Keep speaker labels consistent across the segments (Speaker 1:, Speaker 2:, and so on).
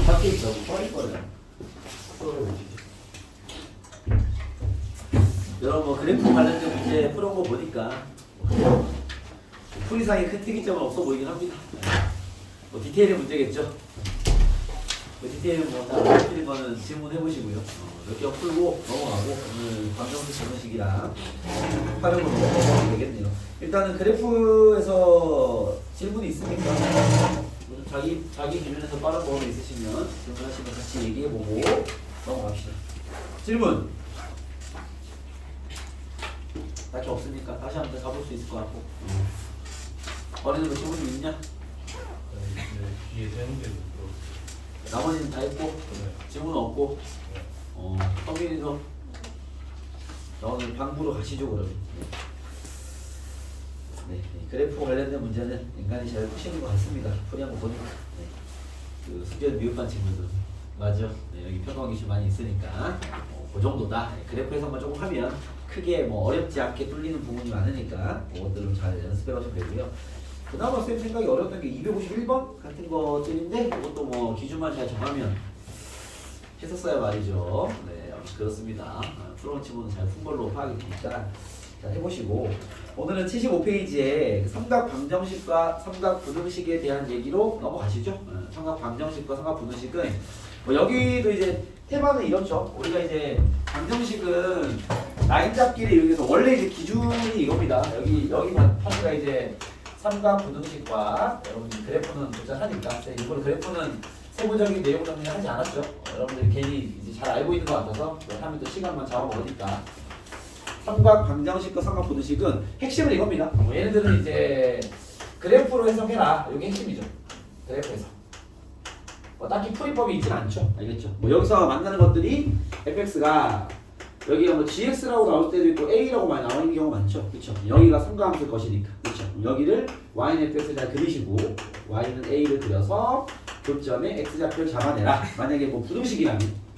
Speaker 1: 밖에 있다고 빠질 거야. 여러분 뭐 그래프 관련된 문제 풀어온 거 보니까 풀이상의 큰 특이점은 없어 보이긴 합니다. 뭐 디테일의 문제겠죠. 뭐 디테일은 뭐다 틀린 거는 질문해 보시고요. 몇 개 풀고 넘어가고 오늘 방정식 전문식이랑 활용으로 넘어가면 되겠네요. 일단은 그래프에서 질문이 있으니까 자기 기준에서 빠른 거는 있으시면 질문하시면 같이 얘기해 보고 넘어갑시다. 질문. 딱히 없으니까 다시 한번 가볼 수 있을 것 같고. 어린이들 질문이 있냐?
Speaker 2: 뒤에 세 문제도 있고.
Speaker 1: 나머지는 다 했고 질문 없고. 성민이도 오늘 방부로 가시죠 그러면. 네, 그래프 관련된 문제는 인간이 잘 푸시는 것 같습니다. 풀이 한번 보니까. 네. 그 숙제는 미흡한 친구들 맞죠? 네, 여기 평가원 기준 많이 있으니까 그 정도다. 네, 그래프에서만 조금 하면 크게 뭐 어렵지 않게 뚫리는 부분이 많으니까 그것들을 잘 연습해 가시면 되고요. 그나마 쌤 생각이 어려웠던 게 251번 같은 것들인데 그것도 뭐 기준만 잘 정하면 했었어야 말이죠. 네, 그렇습니다. 풀어온 친구는 잘 푼 걸로 파악이 되니까 자, 해보시고 오늘은 75페이지에 삼각 방정식과 삼각 부등식에 대한 얘기로 넘어가시죠. 삼각 방정식과 삼각 부등식은 뭐 여기도 이제 테마는 이렇죠. 우리가 이제 방정식은 라인 잡기를 이용해서 원래 이제 기준이 이겁니다. 여기 파트가 이제 삼각 부등식과 여러분들 그래프는 도착하니까 이번 그래프는 세부적인 내용 정리를 하지 않았죠. 여러분들이 괜히 이제 잘 알고 있는 것 같아서 하면 또 시간만 잡아먹으니까. 삼각 방정식과 삼각 부등식은 핵심은 이겁니다. 뭐 얘네들은 이제 그래프로 해석해라. 이게 핵심이죠. 그래프 해석. 뭐 딱히 풀이법이 있진 않죠. 알겠죠? 뭐 여기서 만나는 것들이 fx가 여기가 뭐 gx라고 나올 때도 있고 a라고 많이 나오는 경우가 많죠. 그렇죠? 여기가 삼각함수일 것이니까. 그렇죠? 여기를 y는 fx를 잘 그리시고 y는 a를 그려서 교점에 x좌표를 잡아내라. 만약에 뭐 부등식이라면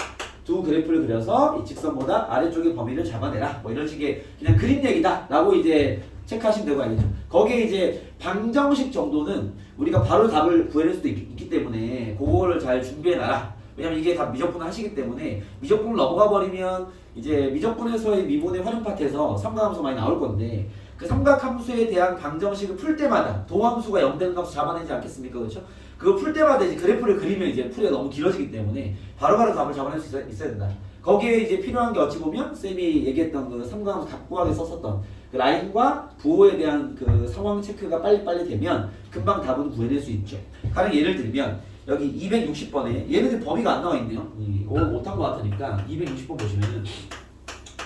Speaker 1: 두 그래프를 그려서 이 직선보다 아래쪽의 범위를 잡아내라. 뭐 이런 식의 그냥 그림 얘기다 라고 이제 체크하시면 되고 알겠죠. 거기에 이제 방정식 정도는 우리가 바로 답을 구해낼 수도 있기 때문에 그거를 잘 준비해놔라. 왜냐면 이게 다 미적분을 하시기 때문에 미적분을 넘어가 버리면 이제 미적분에서의 미분의 활용 파트에서 삼각함수 많이 나올 건데 그 삼각함수에 대한 방정식을 풀 때마다 도함수가 0 되는 값을 잡아내지 않겠습니까? 그렇죠? 그거 풀 때마다 이제 그래프를 그리면 이제 풀이가 너무 길어지기 때문에 바로바로 답을 잡아낼 수 있어야 된다. 거기에 이제 필요한 게 어찌 보면 쌤이 얘기했던 그 삼각함수 각구하게 썼었던 그 라인과 부호에 대한 그 상황 체크가 빨리빨리 되면 금방 답은 구해낼 수 있죠. 가령 예를 들면 여기 260번에 얘네들 범위가 안 나와 있네요. 오늘 못한 것 같으니까 260번 보시면은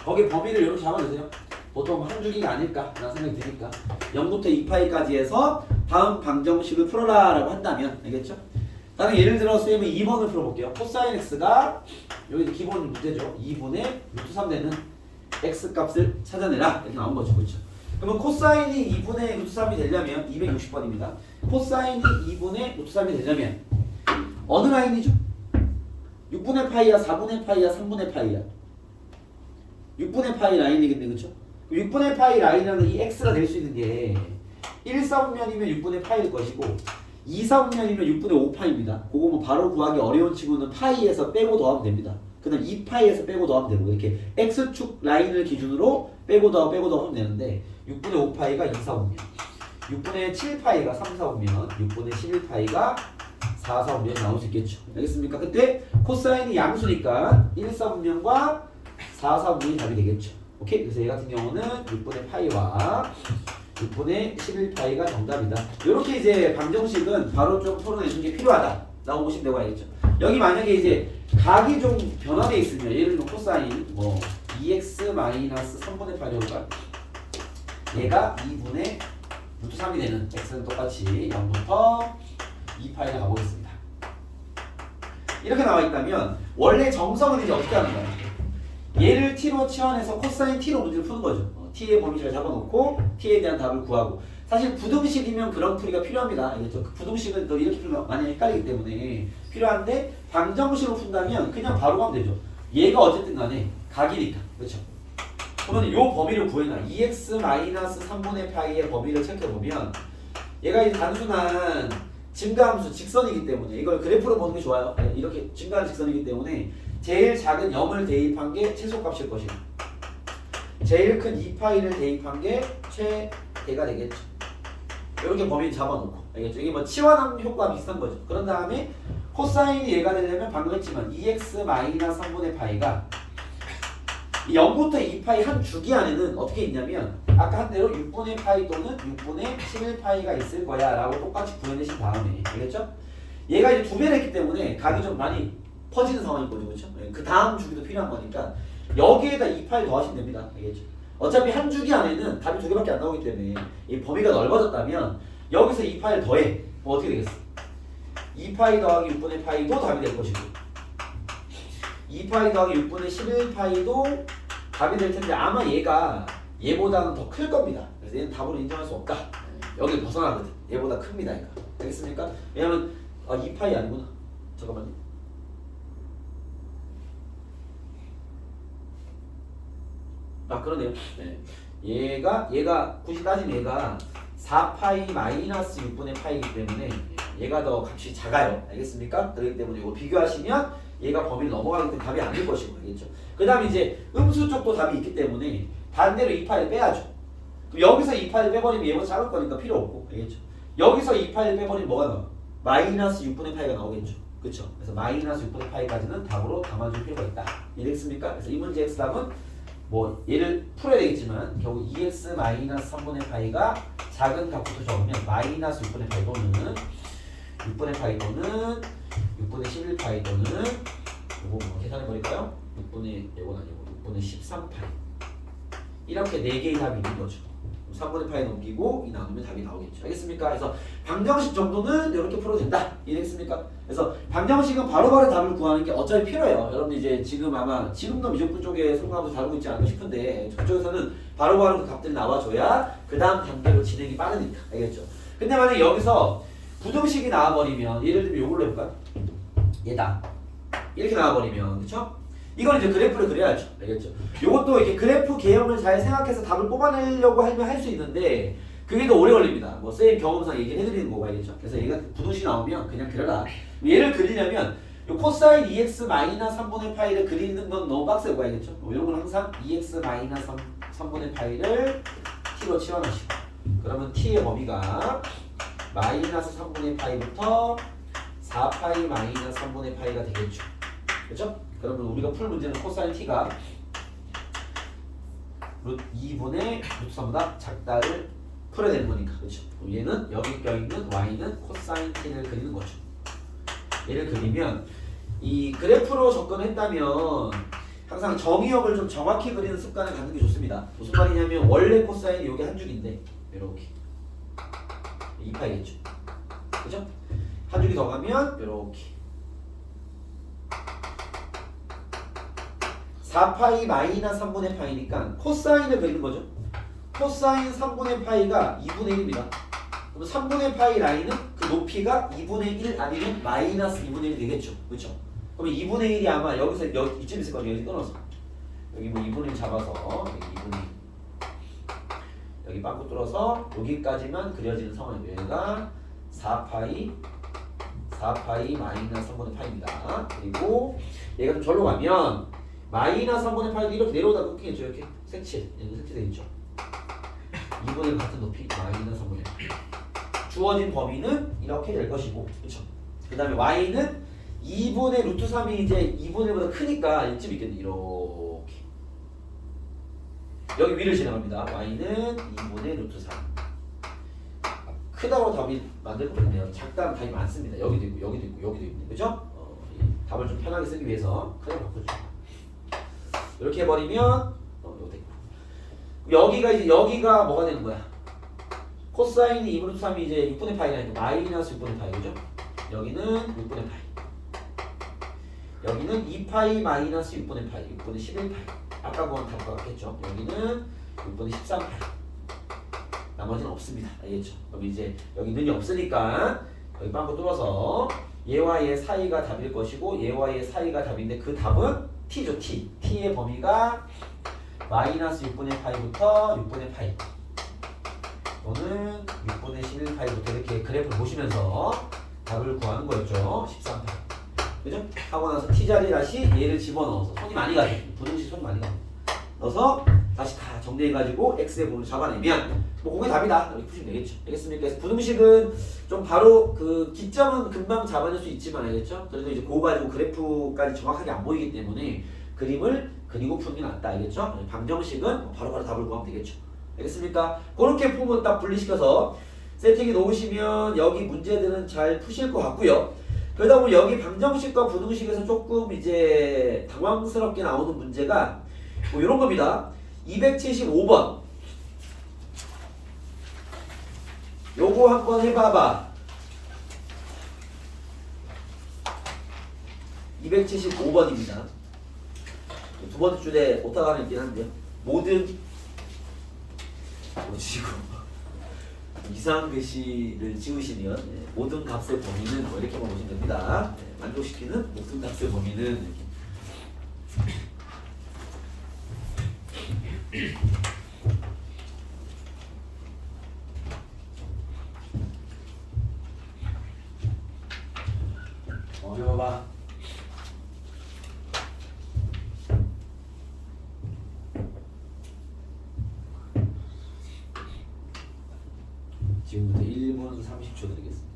Speaker 1: 거기 범위를 이렇게 잡아주세요. 보통 한 주기가 아닐까라는 생각이 드니까 0부터 2파이까지 해서 다음 방정식을 풀어라 라고 한다면 알겠죠? 다른 예를 들어 쌤은 2번을 풀어볼게요. 코사인 x가 여기 기본 문제죠. 2분의 루트 3 되는 x 값을 찾아내라 이렇게 나온 거죠. 그렇죠? 그러면 코사인이 2분의 루트 3이 되려면 260번입니다. 코사인이 2분의 루트 3이 되려면 어느 라인이죠? 6분의 파이야 4분의 파이야 3분의 파이야 6분의 파이 라인이겠네. 그렇죠? 6분의 파이 라인이라는 이 x가 될 수 있는 게 1사분면이면 6분의 파이일 것이고 2사분면이면 6분의 5파이입니다. 그거 뭐 바로 구하기 어려운 친구는 파이에서 빼고 더하면 됩니다. 그 다음 2파이에서 빼고 더하면 되고 이렇게 x축 라인을 기준으로 빼고 더하면 되는데 6분의 5파이가 2사분면 6분의 7파이가 3사분면 6분의 11파이가 4사분면이 나올 수 있겠죠. 알겠습니까? 그때 코사인이 양수니까 1사분면과 4사분면이 답이 되겠죠. 오케이? 그래서 얘 같은 경우는 6분의 파이와 6분의 11파이가 정답이다. 이렇게 이제 방정식은 바로 좀 풀어내는 게 필요하다 라고 보시면 되고 알겠죠. 여기 만약에 이제 각이 좀 변화되어 있으면 예를 들면 코사인 뭐 2x-3분의 8이 올까? 얘가 2분의 루트 3이 되는 x는 똑같이 0부터 2파이가 가보겠습니다. 이렇게 나와 있다면 원래 정성은 이제 어떻게 하는 거야? 얘를 t로 치환해서 코사인 t로 문제를 푸는 거죠. t의 범위 잘 잡아놓고 t에 대한 답을 구하고 사실 부등식이면 그런 풀이가 필요합니다. 알겠죠? 그 부등식은 또 이렇게 풀면 많이 헷갈리기 때문에 필요한데 방정식으로 푼다면 그냥 바로 가면 되죠. 얘가 어쨌든 간에 각이니까. 그렇죠? 그러면 요 범위를 구해놔. 2x-3분의 파이의 범위를 체크해보면 얘가 이제 단순한 증가함수 직선이기 때문에 이걸 그래프로 보는 게 좋아요. 네, 이렇게 증가하는 직선이기 때문에 제일 작은 0을 대입한 게 최소값일 것이고 제일 큰 2파이를 대입한 게 최대가 되겠죠. 이렇게 범위 잡아놓고 알겠죠? 이게 뭐 치환함 효과가 비슷한 거죠. 그런 다음에 코사인이 얘가 되려면 방금 했지만 2x-3분의 파이가 0부터 2파이 한 주기 안에는 어떻게 있냐면 아까 한 대로 6분의 파이 또는 6분의 11파이가 있을 거야 라고 똑같이 구해내신 다음에 알겠죠? 얘가 이제 두 배를 했기 때문에 각이 좀 많이 퍼지는 상황인 거죠. 그렇죠? 그 다음 주기도 필요한 거니까 여기에다 2파이 더하시면 됩니다. 알겠죠? 어차피 한 주기 안에는 답이 두 개밖에 안 나오기 때문에 이 범위가 넓어졌다면 여기서 2파이를 더해. 뭐 어떻게 되겠어? 2파이 더하기 6분의 파이도 답이 될 것이고 2파이 더하기 6분의 11파이도 답이 될 텐데 아마 얘보다는 더 클 겁니다. 그래서 얘는 답으로 인정할 수 없다. 여기 벗어나거든. 얘보다 큽니다. 얘가. 알겠습니까? 왜냐면 2파이 아니구나. 잠깐만요. 그러네요. 네. 얘가 굳이 따지면 얘가 4파이 마이너스 6분의 파이이기 때문에 얘가 더 값이 작아요. 알겠습니까? 그렇기 때문에 이거 비교하시면 얘가 범위를 넘어가기 때문에 답이 아닐 것이고 알겠죠? 그 다음에 이제 음수 쪽도 답이 있기 때문에 반대로 2파이를 빼야죠. 그럼 여기서 2파이를 빼버리면 얘보다 작을 거니까 필요 없고 알겠죠? 여기서 2파이를 빼버리면 뭐가 나와? 마이너스 6분의 파이가 나오겠죠. 그렇죠? 그래서 마이너스 6분의 파이까지는 답으로 담아줄 필요가 있다. 이해됐습니까? 그래서 이 문제 X답은 뭐 얘를 풀어야 되겠지만 결국 2x-3분의 파이가 작은 값부터 적으면 마이너스 6분의 파이 또는 6분의 파이 또는 6분의 11파이 또는 이거 뭐 계산해 버릴까요? 6분의 이건 아니고 6분의 13파이 이렇게 4개의 답이 있는 거죠. 3분의 파이 넘기고 이 나누면 답이 나오겠죠. 알겠습니까? 그래서 방정식 정도는 이렇게 풀어도 된다. 이해됐습니까? 그래서 방정식은 바로바로 답을 구하는 게 어차피 필요해요. 여러분들 이제 지금 아마 지금도 미적분 쪽에 송강도 다루고 있지 않을까 싶은데 그쪽에서는 바로바로 그 값들이 나와줘야 그 다음 단계로 진행이 빠르니까. 알겠죠? 근데 만약에 여기서 부등식이 나와버리면 예를 들면 요걸로 해볼까요? 얘다. 이렇게 나와버리면 그쵸? 이건 이제 그래프를 그려야죠. 알겠죠? 요것도 이렇게 그래프 개형을 잘 생각해서 답을 뽑아내려고 하면 할 수 있는데 그게 더 오래 걸립니다. 뭐 쌤 경험상 얘기를 해드리는 거고 알겠죠? 그래서 얘가 부등식 나오면 그냥 그려라. 얘를 그리려면 요 코사인 2x-3분의 파이를 그리는 건 너무 빡세고 알겠죠? 이런 건 항상 2x-3분의 파이를 t로 치환하시고 그러면 t의 범위가 마이너스 3분의 파이부터 4파이 마이너스 3분의 파이가 되겠죠. 그렇죠? 그러면 우리가 풀 문제는 코사인 t가 루트 2분의 루트 3보다 작다를 풀어야 되는 거니까. 그렇죠? 얘는 여기 껴있는 y는 코사인 t를 그리는 거죠. 얘를 그리면 이 그래프로 접근했다면 항상 정의역을 좀 정확히 그리는 습관을 갖는 게 좋습니다. 무슨 말이냐면 원래 코사인이 여기 한 줄인데 이렇게 2파이겠죠. 그죠? 한 줄이 더 가면 이렇게 4파이 마이너스 3분의 파이니까 코사인을 그리는 거죠. 코사인 3분의 파이가 2분의 1입니다. 그럼 3분의 파이 라인은 그 높이가 2분의 1 아니면 마이너스 2분의 1 되겠죠. 그렇죠? 그러면 2분의 1이 아마 여기서 이쯤 있을 거예요. 여기 끊어서 여기 뭐 2분의 1 잡아서 여기 2분의 1 여기 빵꾸 뚫어서 여기까지만 그려지는 상황이에요. 얘가 4파이 마이너스 3분의 파이입니다. 그리고 얘가 좀 절로 가면 마이너스 3분의 파이도 이렇게 내려오다 끊기겠죠. 이렇게 색칠 얘는 색칠되어 있죠. 2분의 1 같은 높이 마이너스 3분의 1 주어진 범위는 이렇게 될 것이고 그렇죠. 그 다음에 y는 2분의 루트 3이 이제 2분의 1보다 크니까 이쯤 있겠네. 이렇게 여기 위를 지나갑니다. y는 2분의 루트 3 크다고 답이 만들 거 있네요. 작다면 답이 많습니다. 여기도 있고 여기도 있고 여기도 있네. 그죠? 답을 좀 편하게 쓰기 위해서 크게 바꾸죠. 이렇게 해버리면 이거 되고 여기가 뭐가 되는 거야? 코사인이 2분의 3이 이제 6분의 파이라니까 마이너스 6분의 파이 그죠? 여기는 6분의 파이 여기는 2파이 마이너스 6분의 파이 6분의 11파이 아까 본 답과 같겠죠? 여기는 6분의 13파이 나머지는 없습니다. 알겠죠? 그럼 이제 여기 는이 없으니까 여기 빵꾸 뚫어서 얘와 얘 사이가 답일 것이고 얘와 얘 사이가 답인데 그 답은 t죠. t의 범위가 마이너스 6분의 파이부터 6분의 파이 또는 6분의 11파이부터 이렇게 그래프를 보시면서 답을 구하는 거였죠. 13편. 그죠? 하고 나서 t자리 다시 얘를 집어넣어서 손이 많이 가죠. 부등식 손이 많이 가요. 넣어서 다시 다 정리해가지고 x의 부분을 잡아내면 뭐 그게 답이다. 이렇게 푸시면 되겠죠. 알겠습니까? 그래서 부등식은 좀 바로 그 기점은 금방 잡아낼 수 있지만 알겠죠? 그래도 이제 그거 가지고 그래프까지 정확하게 안 보이기 때문에 그림을 그리고 푸는 게 낫다. 알겠죠? 방정식은 바로바로 답을 구하면 되겠죠. 알겠습니까? 그렇게 풀면 딱 분리시켜서 세팅해 놓으시면 여기 문제들은 잘 푸실 것 같고요. 그러다 보면 여기 방정식과 부등식에서 조금 이제 당황스럽게 나오는 문제가 뭐 이런 겁니다. 275번. 요거 한번 해봐봐. 275번입니다. 두 번째 줄에 오타가 하나 있긴 한데요. 모든 지고 이상한 글씨를 지우시면 모든 값의 범위는 뭐 이렇게만 보시면 됩니다. 만족시키는 모든 값의 범위는 이렇게. 해봐봐. 지금부터 1분 30초 드리겠습니다.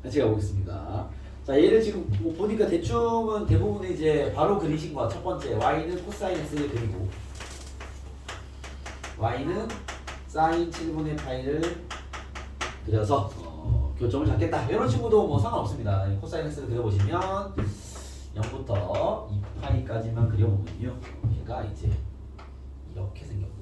Speaker 1: 같이 가보겠습니다. 자, 얘를 지금 뭐 보니까 대충은 대부분 이제 바로 그리신 거. 첫 번째 y는 코사인 x를 그리고 y는 사인 7분의 파이를 그려서 교점을 잡겠다. 이런 친구도 뭐 상관없습니다. 코사인 x를 그려보시면 0부터 2파이까지만 그려보면요, 얘가 이제 이렇게 생겼고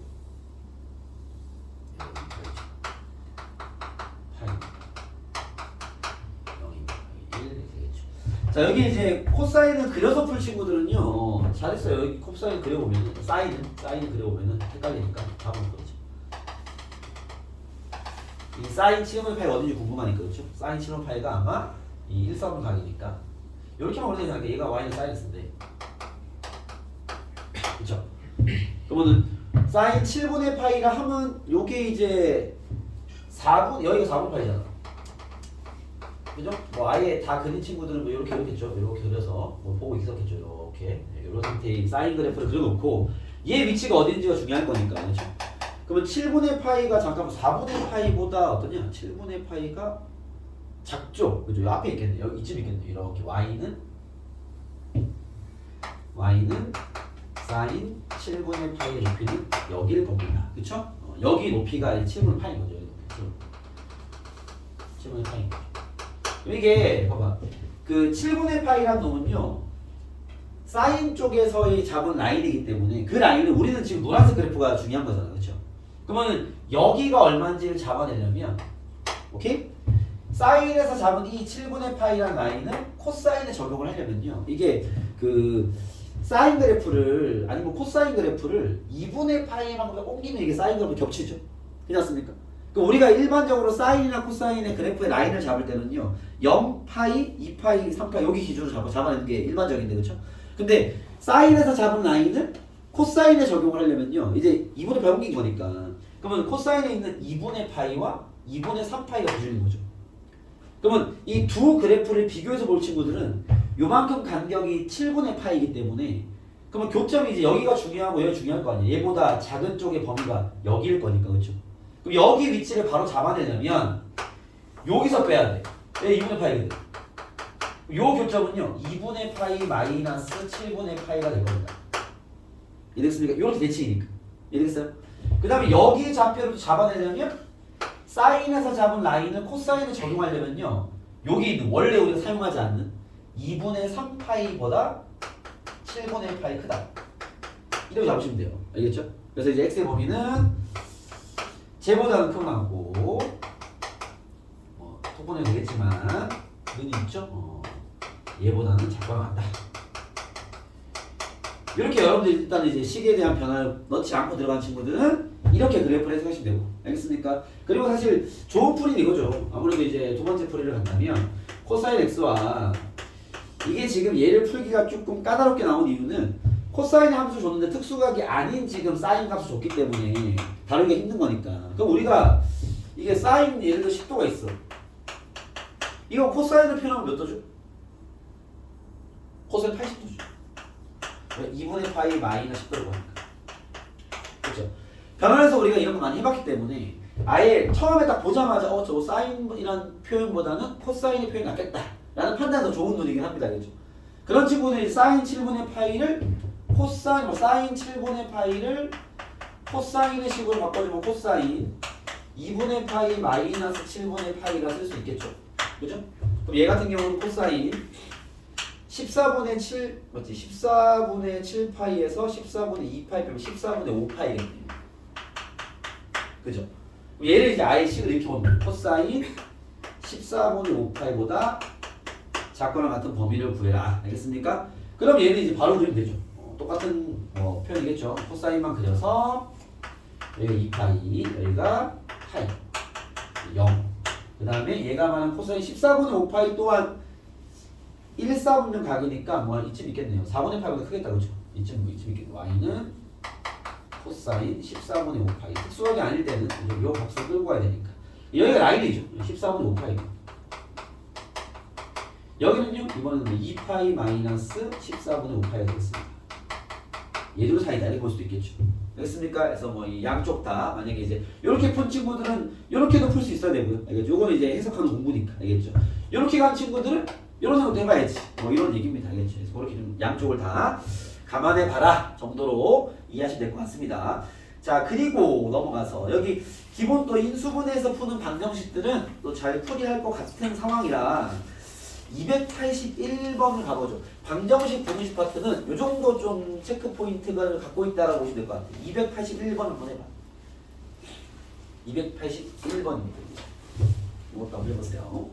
Speaker 1: 자, 여기 이제 코사인을 그려서 풀 친구들은요, 잘했어요. 여기 코사인 그려보면 사인을 그려보면은 헷갈리니까 답은 그렇죠. 이 사인 7분의 파이가 어딘지 궁금하니까, 그렇죠? 사인 7분의 파이가 아마 이 1, 3분 각이니까 이렇게만 그려도 되잖아요. 얘가 y는 사인 x인데 그러면은 사인 7분의 파이라 하면 요게 이제 4분 여기가 4분 파이잖아. 그죠? 뭐 아예 다 그린 친구들은 뭐 이렇게 그렸겠죠. 이렇게 그려서 뭐 보고 있었겠죠. 이렇게 이런 상태의 사인 그래프를 그려놓고 얘 위치가 어딘지가 중요할 거니까. 그렇죠? 그러면 7분의 파이가 잠깐만 4분의 파이보다 어떠냐? 7분의 파이가 작죠. 그죠? 요 앞에 있겠네. 여기 이쯤 있겠네. 이렇게 y는 사인 7분의 파이의 높이는 여기일 겁니다. 그쵸? 여기 높이가 7분의 파이인 거죠. 여기 높이. 7분의 파이인 거죠. 이게 봐봐. 그 7분의 파이란 놈은요. 사인 쪽에서의 잡은 라인이기 때문에 그 라인을 우리는 지금 노란색 그래프가 중요한 거잖아. 그쵸? 그러면 여기가 얼마인지를 잡아내려면 오케이? 사인에서 잡은 이 7분의 파이라는 라인을 코사인에 적용을 하려면요. 이게 그 사인 그래프를 아니면 코사인 그래프를 2분의 파이만큼 옮기면 이게 사인 그래프 겹치죠. 괜찮습니까? 그럼 우리가 일반적으로 사인이나 코사인의 그래프의 라인을 잡을 때는요. 0파이, 2파이, 3파이 여기 기준으로 잡아내는 게 일반적인데 그렇죠? 근데 사인에서 잡은 라인을 코사인에 적용을 하려면요. 이제 2분의 파이 옮긴 거니까 그러면 코사인에 있는 2분의 파이와 2분의 3파이가 기준인 거죠. 그러면 이 두 그래프를 비교해서 볼 친구들은 요만큼 간격이 7분의 파이기 때문에 그러면 교점이 이제 여기가 중요하고 여기가 중요한 거 아니에요. 얘보다 작은 쪽의 범위가 여기일 거니까 그렇죠. 그럼 여기 위치를 바로 잡아내려면 여기서 빼야 돼. 왜 2분의 파이거든. 요 교점은요 2분의 파이 마이너스 7분의 파이가 될 겁니다. 이해됐습니까? 요렇게 대칭이니까. 이해됐어요? 그 다음에 여기 좌표를 잡아내려면 사인에서 잡은 라인을 코사인에 적용하려면요 여기 있는 원래 우리가 사용하지 않는 2분의 3파이보다 7분의 파이 크다. 이렇게 잡으시면 돼요. 알겠죠? 그래서 이제 x의 범위는 쟤보다는 크고 나고 토분해 되겠지만 눈이 있죠? 얘보다는 작거나 같다. 이렇게 여러분들 일단 이제 식에 대한 변화를 넣지 않고 들어간 친구들은 이렇게 그래프를 해석하시면 되고 알겠습니까? 그리고 사실 좋은 풀이는 이거죠. 아무래도 이제 두 번째 풀이를 간다면 코사인 x와 이게 지금 얘를 풀기가 조금 까다롭게 나온 이유는 코사인 함수 줬는데 특수각이 아닌 지금 사인 값을 줬기 때문에 다루기가 힘든 거니까. 그럼 우리가 이게 사인 예를 들어 10도가 있어. 이거 코사인을 표현하면 몇 도죠? 코사인 80도죠. 2분의 파이 마이너스 10도라고 하니까. 그렇죠? 변환해서 우리가 이런 거 많이 해봤기 때문에 아예 처음에 딱 보자마자 저 사인이란 표현보다는 코사인의 표현이 낫겠다 라는 판단이 더 좋은 눈이긴 합니다. 그렇죠? 그런 친구들이 사인 7분의 파이를 코사인, 사인 7분의 파이를 코사인의 식으로 바꿔주면 코사인 2분의 파이 마이너스 7분의 파이가 쓸 수 있겠죠. 그죠? 그럼 얘 같은 경우는 코사인 14분의 7, 맞지? 14분의 7파이에서 14분의 2파이 빼면 14분의 5파이겠네요. 그죠? 얘를 이제 아예 식을 이렇게 보면 코사인 14분의 5파이보다 작거나 같은 범위를 구해라. 알겠습니까? 그럼 얘는 이제 바로 그리면 되죠. 똑같은 표현이겠죠. 코사인만 그려서 여기가 2파이, 여기가 파이 0. 그 다음에 얘가 말하는 코사인 14분의 5파이 또한 1, 4분면 각이니까 뭐 이쯤 있겠네요. 4분의 8보다 크겠다 그렇죠? 이쯤 있겠네요. y는 코사인 14분의 5파이. 특수각이 아닐 때는 이 값을 끌고 가야 되니까. 여기가 라인이죠. 14분의 5파이. 여기는요. 이번에는 2파이 마이너스 14분의 5파이가 되겠습니다. 얘도 사이다 이렇게 볼 수도 있겠죠. 됐습니까? 그래서 뭐 이 양쪽 다 만약에 이제 이렇게 푼 친구들은 이렇게도 풀 수 있어야 되고요. 알겠죠? 요거는 이제 해석하는 공부니까. 알겠죠? 이렇게 간 친구들은 이런 생각도 해봐야지. 뭐 이런 얘기입니다. 알겠죠? 그래서 그렇게 좀 양쪽을 다 감안해 봐라 정도로 이해하시면 될 것 같습니다. 자, 그리고 넘어가서 여기 기본 또 인수분해에서 푸는 방정식들은 또 잘 풀이할 것 같은 상황이라 281번을 가보죠. 방정식 분식 파트는 이 정도 좀 체크 포인트를 갖고 있다라고 보시면 될 것 같아요. 281번 한번 해봐. 281번입니다. 이것도 한번 해보세요.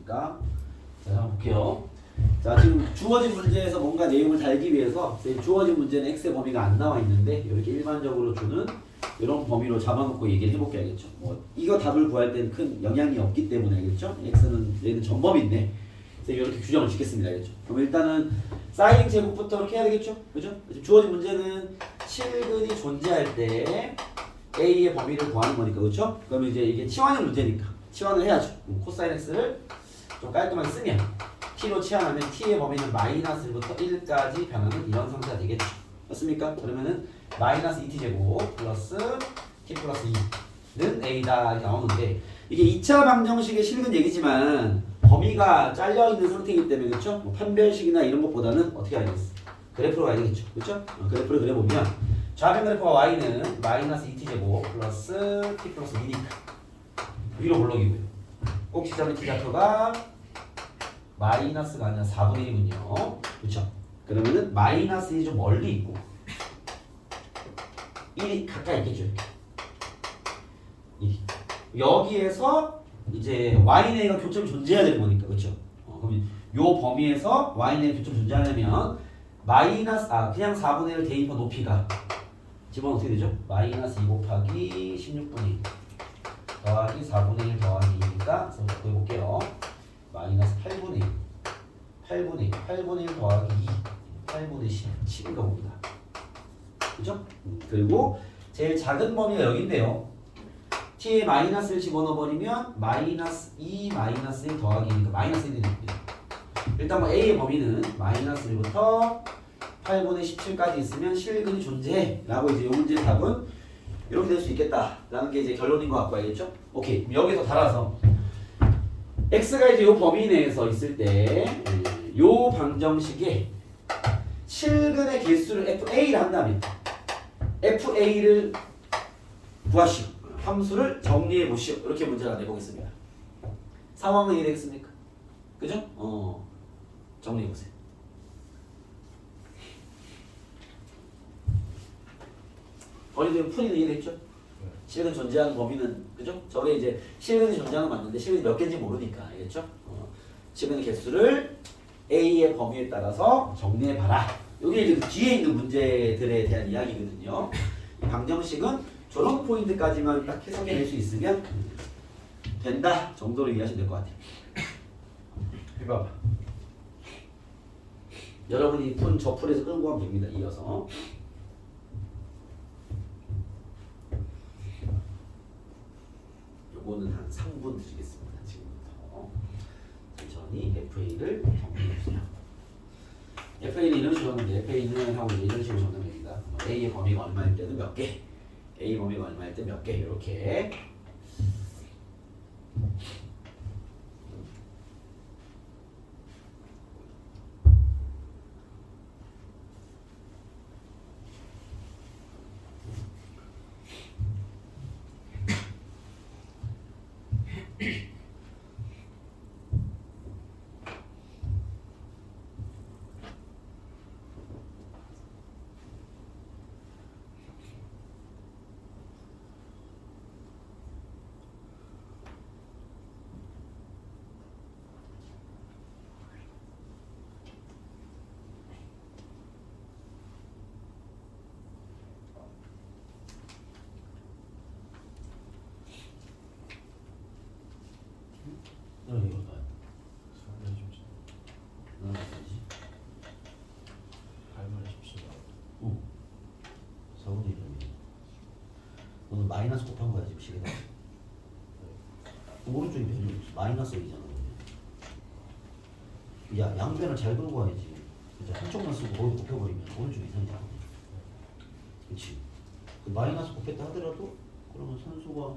Speaker 1: 겁니까? 자, 한번 볼게요. 자, 지금 주어진 문제에서 뭔가 내용을 달기 위해서 선생님 주어진 문제는 x의 범위가 안 나와 있는데 이렇게 일반적으로 주는 이런 범위로 잡아놓고 얘기를 해볼게 알겠죠? 뭐 이거 답을 구할 때는 큰 영향이 없기 때문에 알겠죠? x는 얘는 전범위인데 선생님 이렇게 규정을 짓겠습니다 알겠죠? 그럼 일단은 사인 제곱부터 이렇게 해야 되겠죠? 그죠? 주어진 문제는 실근이 존재할 때 a의 범위를 구하는 거니까 그렇죠? 그러면 이제 이게 치환의 문제니까 치환을 해야죠. 코사인 x를 좀 깔끔하게 쓰면 t로 치환하면 t의 범위는 마이너스 1부터 1까지 변하는 이런 상태가 되겠죠. 맞습니까? 그러면은 마이너스 2t 제곱 플러스 t 플러스 2는 a다 이렇게 나오는데 이게 2차 방정식의 실근 얘기지만 범위가 잘려 있는 상태이기 때문에 그렇죠? 뭐 판별식이나 이런 것보다는 어떻게 알겠어? 그래프로 가야 되겠죠. 그렇죠? 그래프를 그려보면 좌변 그래프와 y는 마이너스 2t 제곱 플러스 t 플러스 2니까 위로 볼록이고요. 꼭지점의 t좌표가 마이너스가 아니라 4분의 1이군요. 그렇죠? 그러면은 마이너스 1이 좀 멀리 있고 1이 가까이 있겠죠. 이렇게. 1이. 여기에서 이제 y네가 교점이 존재해야 되는 거니까 그렇죠? 그러면 요 범위에서 y네 교점이 존재하려면 마이너스 그냥 4분의 1 대입한 높이가 집어넣으면 어떻게 되죠? 마이너스 2 곱하기 16분의 1 더하기 4분의 1 더하기 2니까 그래서 구해볼게요. 마이너스 8분의 1 8분의 1 더하기 2 8분의 17인가 봅니다. 그죠? 그리고 제일 작은 범위가 여기인데요. t에 마이너스를 집어넣어버리면 마이너스 2 마이너스 1 더하기 2니까 마이너스 1이 됩니다. 일단 뭐 a의 범위는 마이너스 1부터 8분의 17까지 있으면 실근이 존재해 라고 이제 이 문제의 답은 이렇게 될 수 있겠다 라는 게 이제 결론인 것 같고 알겠죠? 오케이 여기서 달아서 x가 이제 이 범위 내에서 있을 때 이 방정식에 실근의 개수를 fa를 한다면 fa를 구하시오 함수를 정리해 보시오 이렇게 문제를 내보겠습니다. 상황은 이해되겠습니까? 그죠? 정리해 보세요. 어린이들 풀이는 이해됐죠? 실근 존재하는 범위는 그죠? 저게 이제 실근이 존재하는 건 맞는데 실근이 몇 개인지 모르니까 알겠죠? 실근의 개수를 A의 범위에 따라서 정리해봐라. 이게 이제 뒤에 있는 문제들에 대한 이야기거든요. 이 방정식은 저런 포인트까지만 딱 해석해낼 수 있으면 된다 정도로 이해하시면 될 것 같아요. 해봐봐. 여러분이 푼 저 풀에서 끌고 가면 됩니다. 이어서. 요거는 한 3분 드리겠습니다. 지금부터. 천천히 FA를 정리해주세요. FA는 이런 식으로 하면 돼. FA는 하고 이제 이런 식으로 정리하면 됩니다. A의 범위가 얼마일 때는 몇 개, A 범위가 얼마일 때 몇 개, 이렇게. 이거 봐요. 뭐지?
Speaker 2: 8분의 17.
Speaker 1: 4분의 1이네. 너는 마이너스 곱한 거야 지금 식에다. 오른쪽이 변이 마이너스 1이잖아. 야 양변을 잘 끌고 와야지. 이제 한쪽만 쓰고 거기 곱해버리면 오른쪽 이상이 나거든. 그렇지. 그 마이너스 곱했다 하더라도 그러면 산수가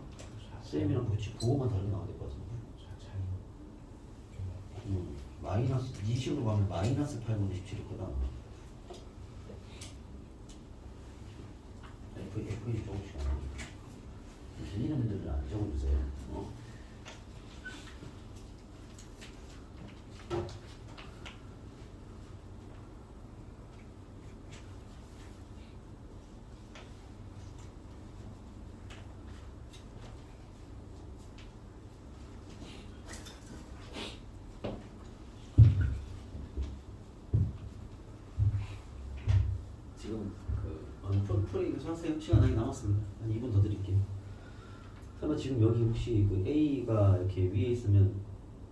Speaker 1: 쌤이랑 같이 부호만 다르게 나와야 될 것 같은데. 마이너스 이 식으로 가면 마이너스 8분의 17이구나. F 조금씩 안 나오니까. 틀리는 분들은 안 적어주세요. 지금 풀이 선생님 시간 많이 남았습니다. 한 2분 더 드릴게요. 설마 지금 여기 혹시 그 A가 이렇게 위에 있으면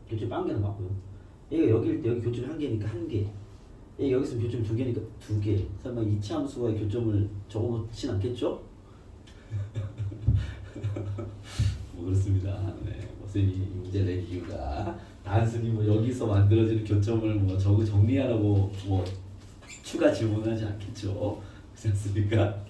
Speaker 1: 교점 빵개는 맞고요. A가 여기일 때 여기 교점이 한 개니까 한 개. A 여기 있으면 교점이 두 개니까 두 개. 설마 이치 함수가 교점을 적어놓진 않겠죠? 뭐 그렇습니다. 네, 선생님이 이 문제를 낸 이유가 단순히 뭐 여기서 만들어지는 교점을 뭐 정리하라고 뭐 추가 질문하지 않겠죠? 그렇지 않습니까?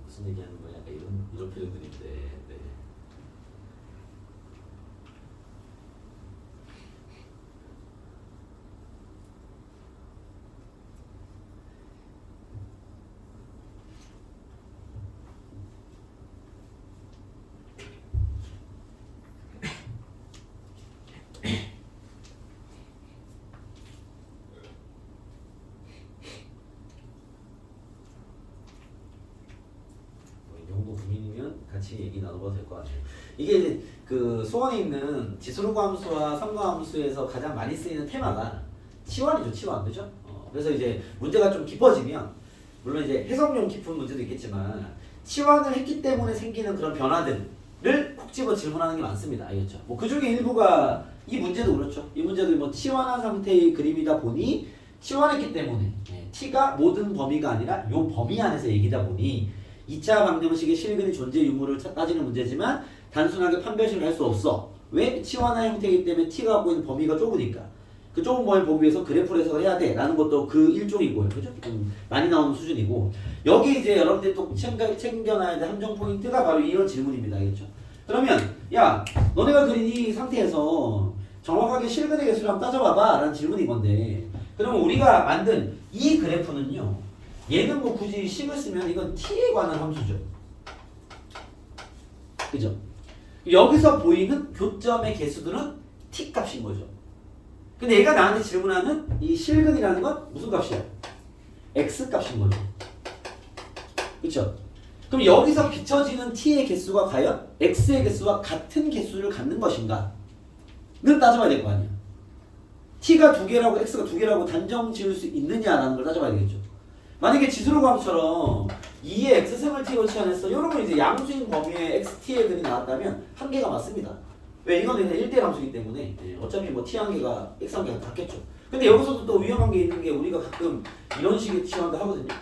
Speaker 1: 무슨 얘기하는 거야? 약간 이런 표현들인데. 네. 정도 고민이면 같이 얘기 나눠봐도 될 것 같아요. 이게 이제 그 수원에 있는 지수로그 함수와 성과 함수에서 가장 많이 쓰이는 테마가 치환이죠, 치환, 그죠? 그래서 이제 문제가 좀 깊어지면 물론 이제 해석용 깊은 문제도 있겠지만 치환을 했기 때문에 생기는 그런 변화들을 콕 집어 질문하는 게 많습니다. 알겠죠? 뭐 그 중에 일부가 이 문제도 그렇죠. 이 문제도 뭐 치환한 상태의 그림이다 보니 치환했기 때문에 t가 모든 범위가 아니라 요 범위 안에서 얘기다 보니 2차 방정식의 실근의 존재 유무를 따지는 문제지만 단순하게 판별식을 할 수 없어. 왜? 치환한 형태이기 때문에 t가 갖고 있는 범위가 좁으니까. 그 좁은 범위를 보기 위해서 그래프를 해석을 해야 돼 라는 것도 그 일종이고요. 그죠? 많이 나오는 수준이고 여기 이제 여러분들이 또 챙겨놔야 될 함정 포인트가 바로 이런 질문입니다. 알겠죠? 그러면 야 너네가 그린 이 상태에서 정확하게 실근의 개수를 한번 따져봐봐 라는 질문인 건데 그러면 우리가 만든 이 그래프는요 얘는 뭐 굳이 식을 쓰면 이건 t에 관한 함수죠. 그죠? 여기서 보이는 교점의 개수들은 t 값인 거죠. 근데 얘가 나한테 질문하는 이 실근이라는 건 무슨 값이야? x 값인 거죠. 그쵸? 그럼 여기서 비춰지는 t의 개수가 과연 x의 개수와 같은 개수를 갖는 것인가? 는 따져봐야 될 거 아니야. t가 두 개라고 x가 두 개라고 단정 지을 수 있느냐라는 걸 따져봐야 되겠죠. 만약에 지수로그 함수처럼 2의 x승을 t로 치환했어. 이런 건 이제 양수인 범위의 xt의 근이 나왔다면 한계가 맞습니다. 왜? 이거는 1대1 함수이기 때문에 어차피 뭐 t 한계가 x 한계가 같겠죠. 근데 여기서도 또 위험한 게 있는 게 우리가 가끔 이런 식의 치환도 하거든요.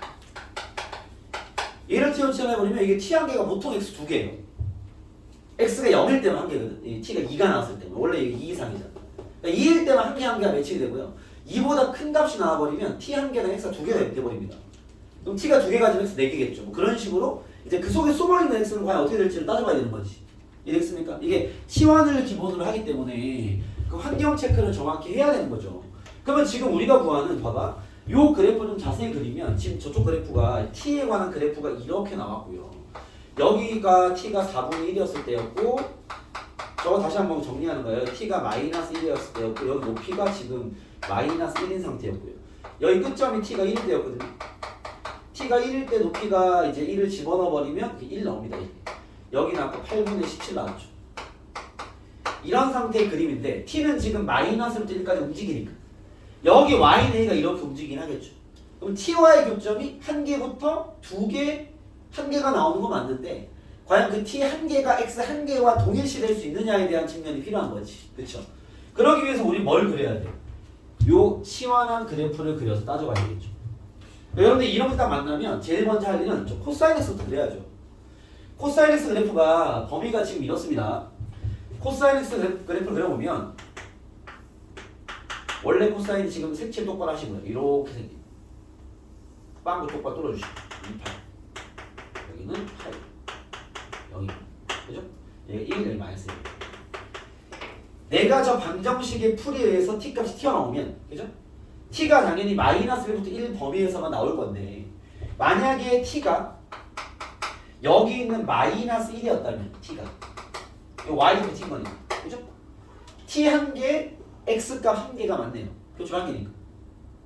Speaker 1: 얘를 t로 치환해버리면 이게 t 한계가 보통 x 두 개예요. x가 0일 때만 한계거든. t가 2가 나왔을 때만. 원래 이게 2 이상이잖아. 그러니까 2일 때만 한계가 매치게 되고요. 2보다 큰 값이 나와버리면 t 한 개당 x가 두 개가 돼버립니다. 그럼 t가 두 개 가지면 x 4개겠죠. 뭐 그런 식으로 이제 그 속에 숨어있는 x는 과연 어떻게 될지를 따져봐야 되는 거지. 이해됐습니까? 이게 치환을 기본으로 하기 때문에 그 환경 체크를 정확히 해야 되는 거죠. 그러면 지금 우리가 구하는 봐봐. 요 그래프 좀 자세히 그리면 지금 저쪽 그래프가 t에 관한 그래프가 이렇게 나왔고요. 여기가 t가 4분의 1이었을 때였고 저거 다시 한번 정리하는 거예요. t가 마이너스 1이었을 때였고 여기 높이가 지금 마이너스 1인 상태였고요. 여기 끝점이 t가 1일 때였거든요. t가 1일 때 높이가 이제 1을 집어넣어 버리면 1 나옵니다. 여기는 아까 8분의 17 나왔죠. 이런 상태의 그림인데 t는 지금 마이너스부터 1까지 움직이니까 여기 y는 a가 이렇게 움직이긴 하겠죠. 그럼 t와의 교점이 한 개부터 두 개, 한 개가 나오는 건 맞는데 과연 그 t 한 개가 x 한 개와 동일시 될 수 있느냐에 대한 측면이 필요한 거지. 그렇죠? 그러기 위해서 우리 뭘 그려야 돼? 요 치환한 그래프를 그려서 따져봐야 되겠죠. 여러분들 이런 거 딱 만나면 제일 먼저 할 일은 좀 코사인X부터 그려야죠. 코사인X 그래프가 범위가 지금 이렇습니다. 코사인X 그래프를 그려보면 원래 코사인 지금 색칠 똑바로 하시고요. 이렇게 생긴 빵도 똑바로 뚫어주시고 8 여기는 8 여기 그죠? 여기 1 여기 마이너스 1 내가 저 방정식의 풀이에 의해서 t값이 튀어나오면 그죠? t가 당연히 마이너스 1부터 1 범위에서만 나올 건데 만약에 t가 여기 있는 마이너스 1이었다면 t가 이 y부터 t인 거니까 그죠? t 한 개, x 값 한 개가 맞네요. 교점 한 개니까.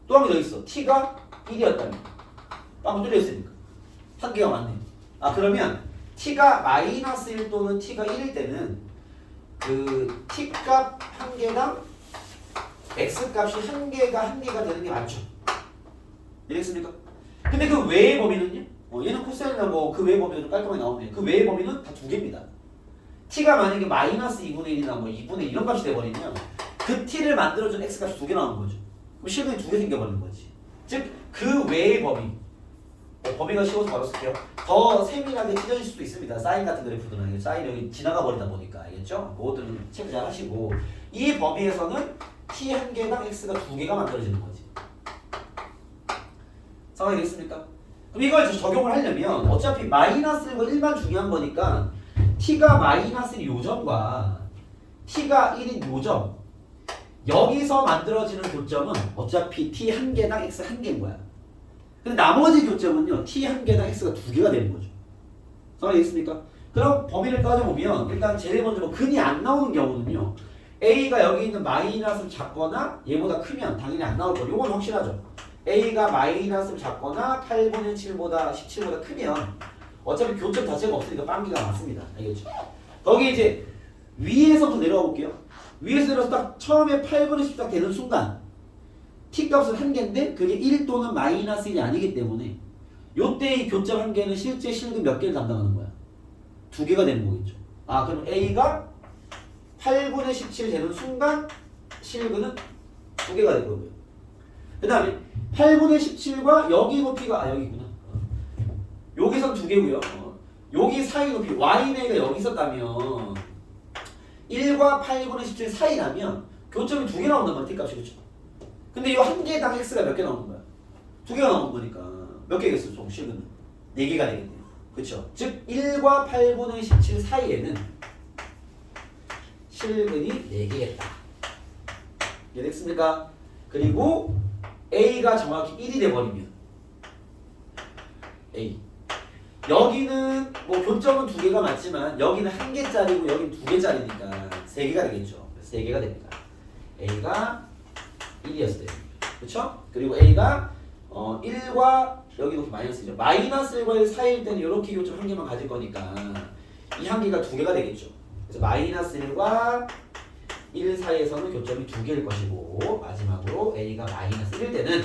Speaker 1: 또 한 개 더 있어. t가 1이었다면 빵 뚫렸으니까 한 개가 맞네요. 아 그러면 t가 마이너스 1 또는 t가 1일 때는 그 t 값 한 개당 x 값이 한 개가 되는 게 맞죠? 이해했습니까? 근데 그 외의 범위는요? 얘는 코사인이나 뭐 그 외의 범위가 좀 깔끔하게 나오네요. 그 외의 범위는 다 두 개입니다. t가 만약에 마이너스 2분의 1이나 뭐 2분의 1 이런 값이 돼버리면 그 t를 만들어준 x 값이 두 개 나오는 거죠. 그럼 실근이 두 개 생겨버리는 거지. 즉 그 외의 범위 범위가 쉬워서 바로 쓸게요. 더 세밀하게 찢어질 수도 있습니다. 사인 같은 그래프들은 사인 여기 지나가 버리다 보니까 알겠죠? 그것들은 체크 잘 하시고 이 범위에서는 t 한 개당 x가 두 개가 만들어지는 거지. 상황이 되겠습니까? 그럼 이걸 적용을 하려면 어차피 마이너스 1과 1만 중요한 거니까 t가 마이너스 1 요점과 t가 1인 요점 여기서 만들어지는 교점은 어차피 t 한 개당 x 한 개인 거야. 근데 나머지 교점은요 t 한 개당 x가 두 개가 되는 거죠. 상황이 되겠습니까? 그럼 범위를 따져보면 일단 제일 먼저 뭐 근이 안 나오는 경우는요 a가 여기 있는 마이너스를 작거나 얘보다 크면 당연히 안 나올 거예요. 이건 확실하죠. a가 마이너스를 작거나 8분의 7보다 17보다 크면 어차피 교점 자체가 없으니까 빵기가 맞습니다. 알겠죠? 거기 이제 위에서부터 내려가 볼게요. 위에서 내려서 딱 처음에 8분의 10 딱 되는 순간 t 값은 한 개인데 그게 1 또는 마이너스 1이 아니기 때문에 요때의 교점 한 개는 실제 실근 몇 개를 담당하는 거야? 두 개가 되는 거겠죠. 아 그럼 a가 8분의 17 되는 순간 실근은 두 개가 될 거고요. 그 다음에 8분의 17과 여기 높이가 여기구나. 여기선 두 개고요. 여기 사이 높이 y네가 여기 있었다면 1과 8분의 17 사이라면 교점이 두 개 나온단 말이야. t값이 그렇죠. 근데 이 한 개당 x가 몇 개 나오는 거야? 두 개가 나오는 거니까 몇 개겠어? 총 실근은 4개가 되겠네요. 그렇죠. 즉 1과 8분의 17 사이에는 실근이 4개겠다. 이해됐습니까? 그리고 a가 정확히 1이 돼버리면 a 여기는 뭐 교점은 두 개가 맞지만 여기는 한 개짜리고 여기는 두 개짜리니까 3개가 되겠죠. 3개가 됩니다. a가 1이었어요. 그렇죠? 그리고 a가 1과 여기 높이 마이너스죠. 마이너스 1과 1 사이일 때는 이렇게 교점 한 개만 가질 거니까 이 한 개가 두 개가 되겠죠. 그래서 마이너스 1과 1 사이에서는 교점이 두 개일 것이고 마지막으로 a가 마이너스 1일 때는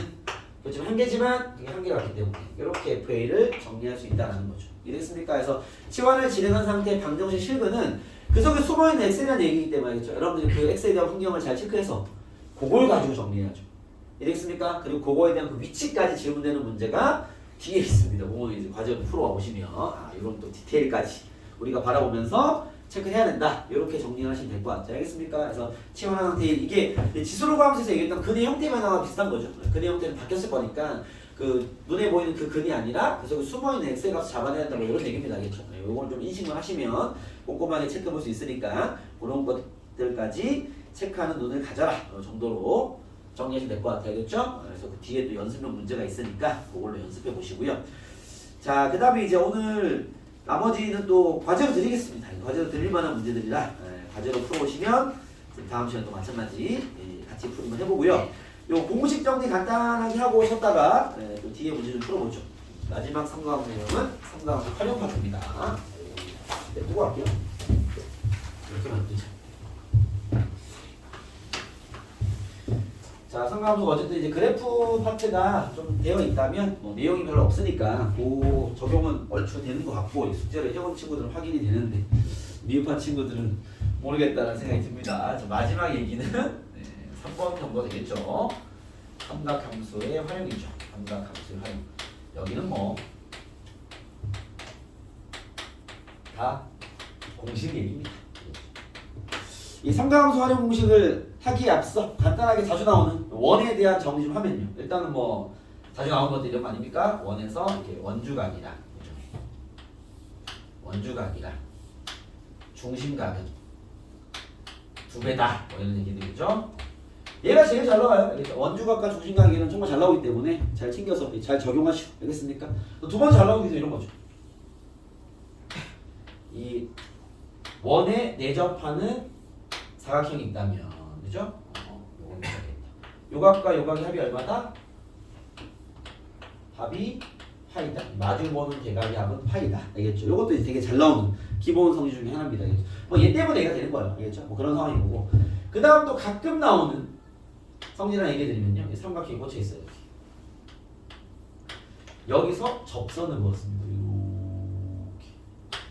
Speaker 1: 교점 한 개지만 이게 한 개가 같기 때문에 이렇게 FA를 정리할 수 있다는 거죠. 이해됐습니까? 그래서 치환을 진행한 상태의 방정식 실근은 그 속에 숨어있는 x에 대한 얘기이기 때문에 알겠죠? 여러분들이 그 x에 대한 환경을 잘 체크해서 그걸 가지고 정리해야죠. 이해됐습니까? 그리고 그거에 대한 그 위치까지 질문되는 문제가 뒤에 있습니다. 오늘 이제 과제를 풀어와 보시면 이런 또 디테일까지 우리가 바라보면서 체크해야 된다. 이렇게 정리를 하시면 될 것 같아요. 알겠습니까? 그래서 치환한 상태 이게 지수로 가면서 얘기했던 근의 형태 변화가 비슷한 거죠. 근의 형태는 바뀌었을 거니까 그 눈에 보이는 그 근이 아니라 그 속에 숨어있는 x의 값을 잡아내야 된다. 뭐 이런 얘기입니다. 알겠죠? 이걸 좀 인식을 하시면 꼼꼼하게 체크해 볼 수 있으니까 그런 것들까지 체크하는 눈을 가져라 정도로 정리하시면 될 것 같아요. 알겠죠? 그래서 그 뒤에 또 연습용 문제가 있으니까 그걸로 연습해 보시고요. 자, 그 다음에 이제 오늘 나머지는 또 과제로 드리겠습니다. 과제로 드릴 만한 문제들이라 과제로 풀어보시면 다음 시간 또 마찬가지 같이 풀이만 해보고요. 요 공식 정리 간단하게 하고 쉬었다가 또 뒤에 문제 좀 풀어보죠. 마지막 삼각함수 내용은 삼각함수 활용파입니다. 네, 두고 갈게요. 이렇게 만들죠. 자, 삼각함수가 어쨌든 이제 그래프 파트가 좀 되어 있다면 뭐 내용이 별로 없으니까 그 적용은 얼추 되는 것 같고 숙제를 해온 친구들은 확인이 되는데 미흡한 친구들은 모르겠다는 생각이 듭니다. 자, 마지막 얘기는 3번 정도 되겠죠. 삼각함수의 활용이죠. 삼각함수의 활용. 여기는 뭐 다 공식 얘기입니다. 이 삼각함수 활용 공식을 하기에 앞서 간단하게 자주 나오는 원에 대한 정리 좀 하면요. 일단은 뭐 자주 나오는 것들 이런 거 아닙니까? 원에서 이렇게 원주각이랑 원주각이랑 중심각은 두 배다. 뭐 이런 얘기들이죠. 얘가 제일 잘 나와요. 알겠죠? 원주각과 중심각에는 정말 잘 나오기 때문에 잘 챙겨서 잘 적용하시고 알겠습니까? 두 번째 잘 나오는 게 이런 거죠. 이 원에 내접하는 사각형이 있다면, 그죠? 요건 있겠다. 요각과 요각의 합이 얼마다? 합이 파이다. 마주보는 대각의 합은 파이다. 알겠죠? 요것도 되게 잘 나오는 기본 성질 중에 하나입니다. 알겠죠? 뭐 얘 때문에 얘가 되는 거예요. 알겠죠? 뭐 그런 상황이 보고. 그 다음 또 가끔 나오는 성질이랑 얘기 드리면요. 삼각형이 꽂혀 있어요. 여기서 접선을 그었습니다.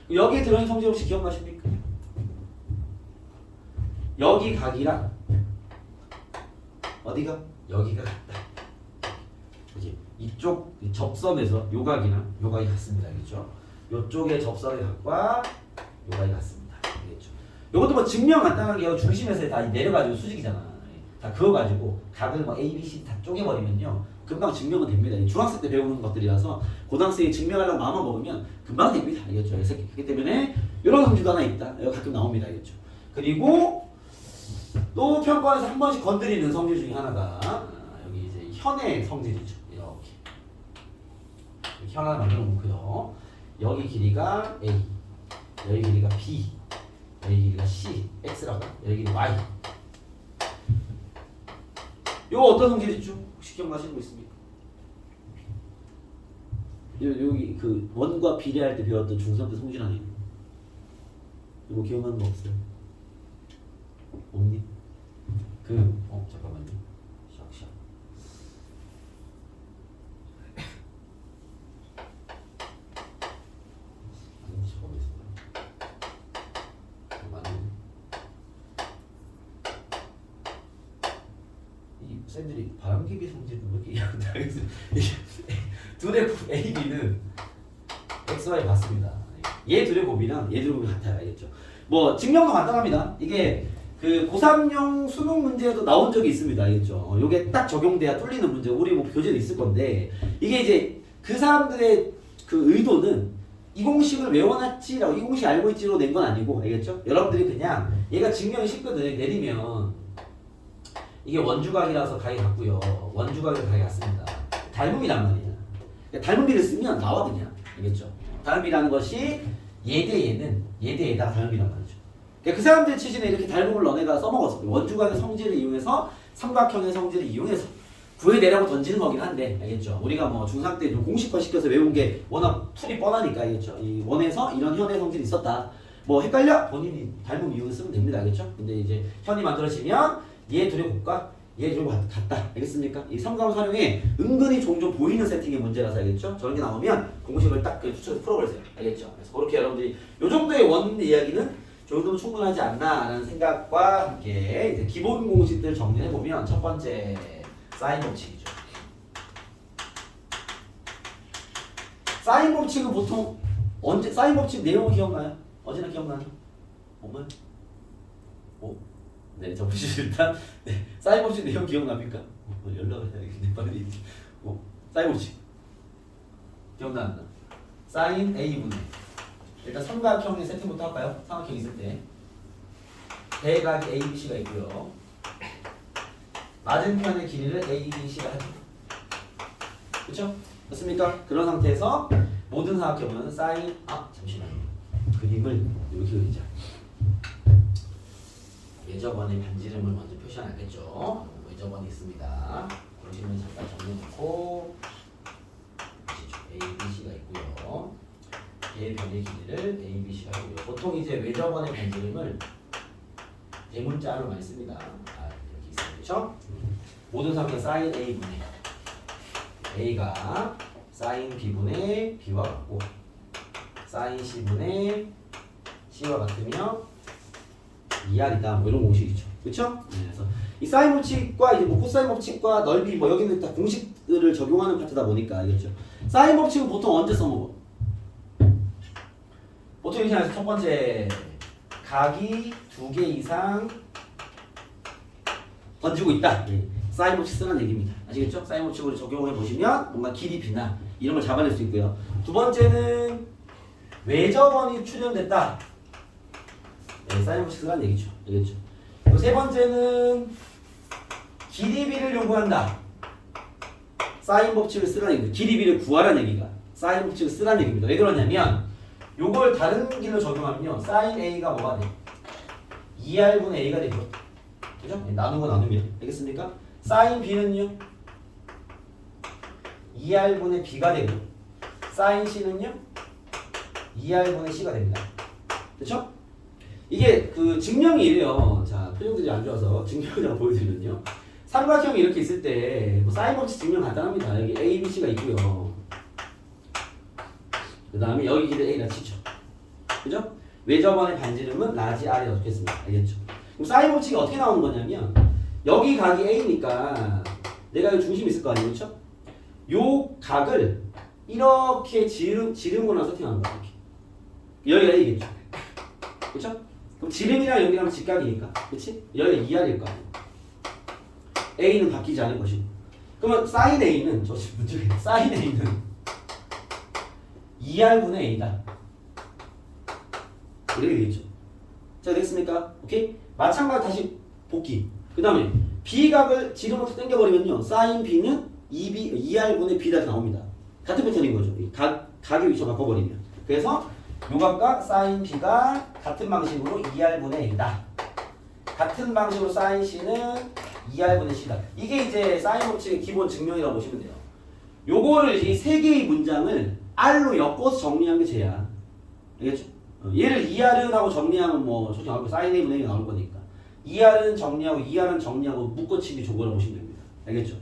Speaker 1: 이렇게. 여기에 들어있는 성질 혹시 기억나십니까? 여기 각이랑 어디가? 여기가 같다. 그지? 이쪽 접선에서 요각이랑 요각이 같습니다. 알겠죠? 요쪽의 접선의 각과 요각이 같습니다. 알겠죠? 요것도 뭐 증명 간단하게 중심에서 다 내려가지고 수직이잖아. 다 그거 가지고 각을 뭐 A, B, C 다 쪼개버리면요. 금방 증명은 됩니다. 중학생 때 배우는 것들이라서 고등학생이 증명하려고 마음만 먹으면 금방 됩니다. 알겠죠? 그렇기 때문에 이런 성질도 하나 있다. 이거 가끔 나옵니다. 알겠죠? 그리고 또 평가에서 한 번씩 건드리는 성질 중에 하나가 여기 이제 현의 성질이죠. 이렇게 현 하나 만들어 놓고요. 여기 길이가 A, 여기 길이가 B, 여기 길이가 C, X라고, 여기 길이 Y. 이거 어떤 성질이죠? 혹시 기억나시는 거 있습니까? 여기 그 원과 비례할 때 배웠던 중3 때 성질 아니에요? 이거 기억나는 거 없어요? 없니? 잠깐만요. 샥샥. 아니, 잠깐만 있어요. 맞네. 이 쌤들이 바람개비 성질은 왜 이렇게 이해한다. 둘의 A, B는 X, Y 같습니다. 얘 둘의 곱이랑 얘 둘의 곱이 같아요. 알겠죠? 뭐 증명도 간단합니다. 이게 그 고3용 수능 문제도 나온 적이 있습니다. 알겠죠? 요게 딱 적용돼야 뚫리는 문제. 우리 뭐 교재도 있을 건데 이게 이제 그 사람들의 그 의도는 이 공식을 외워놨지라고 이 공식 알고 있지로 낸 건 아니고 알겠죠? 여러분들이 그냥 얘가 증명이 쉽거든요. 내리면 이게 원주각이라서 각이 같고요. 원주각이라서 각이 같습니다. 닮음이란 말이야. 그러니까 닮은 비를 쓰면 나와 그냥. 알겠죠? 닮음이라는 것이 얘 대 얘는 얘 대 얘다 닮음이란 말이죠. 그러니까 그 사람들 취지는 이렇게 닮음을 너네가 써먹었어. 원주각의 성질을 이용해서 삼각형의 성질을 이용해서 구해내라고 던지는 거긴 한데 알겠죠? 우리가 뭐 중3 때 좀 공식화 시켜서 외운 게 워낙 풀이 뻔하니까 알겠죠? 이 원에서 이런 현의 성질이 있었다. 뭐 헷갈려? 본인이 닮음 이용해 쓰면 됩니다. 알겠죠? 근데 이제 현이 만들어지면 얘 둘의 곱과 얘 둘의 곱 같다. 알겠습니까? 이 삼각형 활용에 은근히 종종 보이는 세팅의 문제라서 알겠죠? 저런 게 나오면 공식을 딱 추천해서 풀어버리세요. 알겠죠? 그래서 그렇게 여러분들이 요 정도의 원 이야기는 저 정도면 충분하지 않나라는 생각과 함께 이제 기본 공식들 정리해 보면 첫 번째 사인 법칙이죠. 사인 법칙은 보통 언제 사인 법칙 내용 기억나요? 언제나 기억나죠? 오늘? 오? 네, 접으시죠 일단. 네, 사인 법칙 내용 기억납니까? 연락을 해야겠네 빨리. 사인 법칙 기억나나? 사인 A분의 일단 삼각형의 세팅부터 할까요? 삼각형 있을 때 대각이 A, B, C가 있고요. 맞은편의 길이를 A, B, C가 하죠. 그렇죠? 그렇습니까? 그런 상태에서 모든 사각형은 사인 잠시만요. 그림을 이렇게 그리자. 외접원의 반지름을 먼저 표시해야겠죠. 외접원이 있습니다. 그림을 잠깐 정리해놓고 A, B, C가 있고요. 얘 변의 길이를 A, B, C가 하고요. 보통 이제 외접원의 반지름을 대문자로 많이 씁니다. 이렇게 있어요. 그렇죠? 모든 사각형 사인 A분의 A가 사인 B분의 B와 같고 사인 C분의 C와 같으며 2R이다. 뭐 이런 공식이죠. 그렇죠? 그래서 이 사인 법칙과 이제 뭐 코사인 법칙과 넓이 뭐 여기는 다 공식들을 적용하는 파트다 보니까 알겠죠? 사인 법칙은 보통 언제 써먹어? 보통 이렇게 해서 첫 번째 각이 2개 이상 던지고 있다. 사인 법칙 쓰는 얘기입니다. 아시겠죠? 사인 법칙으로 적용해 보시면 뭔가 길이 비나 이런 걸 잡아낼 수 있고요. 두 번째는 외접원이 출현됐다. 네, 사인 법칙 쓰는 얘기죠. 알겠죠? 그리고 세 번째는 길이비를 요구한다. 사인 법칙을 쓰라는 얘기입니다. 길이비를 구하라는 얘기가 사인 법칙을 쓰라는 얘기입니다. 왜 그러냐면 요걸 다른 길로 적용하면요. 사인 A가 뭐가 돼? 2R분의 A가 되죠. 그죠? 나누고 나누면 되겠습니까? 사인 B는요 2R분의 B가 되고 사인 C는요 2R분의 C가 됩니다. 그렇죠? 이게 그 증명이 이래요. 자, 표정들이 안 좋아서 증명을 제가 보여드리면요. 삼각형이 이렇게 있을 때 뭐 사인 법칙 증명 간단합니다. 여기 A, B, C가 있고요. 그 다음에 여기 길이 A라 치죠. 그죠? 외접원의 반지름은 라지 R이 넣겠습니다. 알겠죠? 그럼 사인 법칙이 어떻게 나오는 거냐면 여기 각이 A니까 내가 여기 중심이 있을 거 아니에요? 그렇죠? 요 각을 이렇게 지름으로 나서 세팅하는 거야. 이렇게. 여기가 A겠죠? 그렇죠? 그럼 지름이랑 여기랑 직각이니까, 그렇지? 여기가 2R일 거 아니에요. A는 바뀌지 않을 것이고. 그러면 사인 A는 저 지금 문제예요. 사인 A는 2R분의 A다. 이렇게 되겠죠. 자, 됐습니까? 오케이? 마찬가지 다시 복귀. 그 다음에 B각을 지름으로 당겨버리면요. 사인 B는 2R분의 B다 나옵니다. 같은 패턴인 거죠. 각의 위치 바꿔버리면. 그래서 요 각과 사인 B가 같은 방식으로 2R분의 A다. 같은 방식으로 사인 C는 2R분의 C다. 이게 이제 사인 법칙의 기본 증명이라고 보시면 돼요. 요거를 이 세 개의 문장을 R로 엮어서 정리한 게 쟤야. 알겠죠? 얘를 2R은 하고 정리하면 뭐 저기 나올 거 사인 A분의 A가 나올 거니까 2R은 정리하고 2R은 정리하고 묶어치기 조거라고 보시면 됩니다. 알겠죠?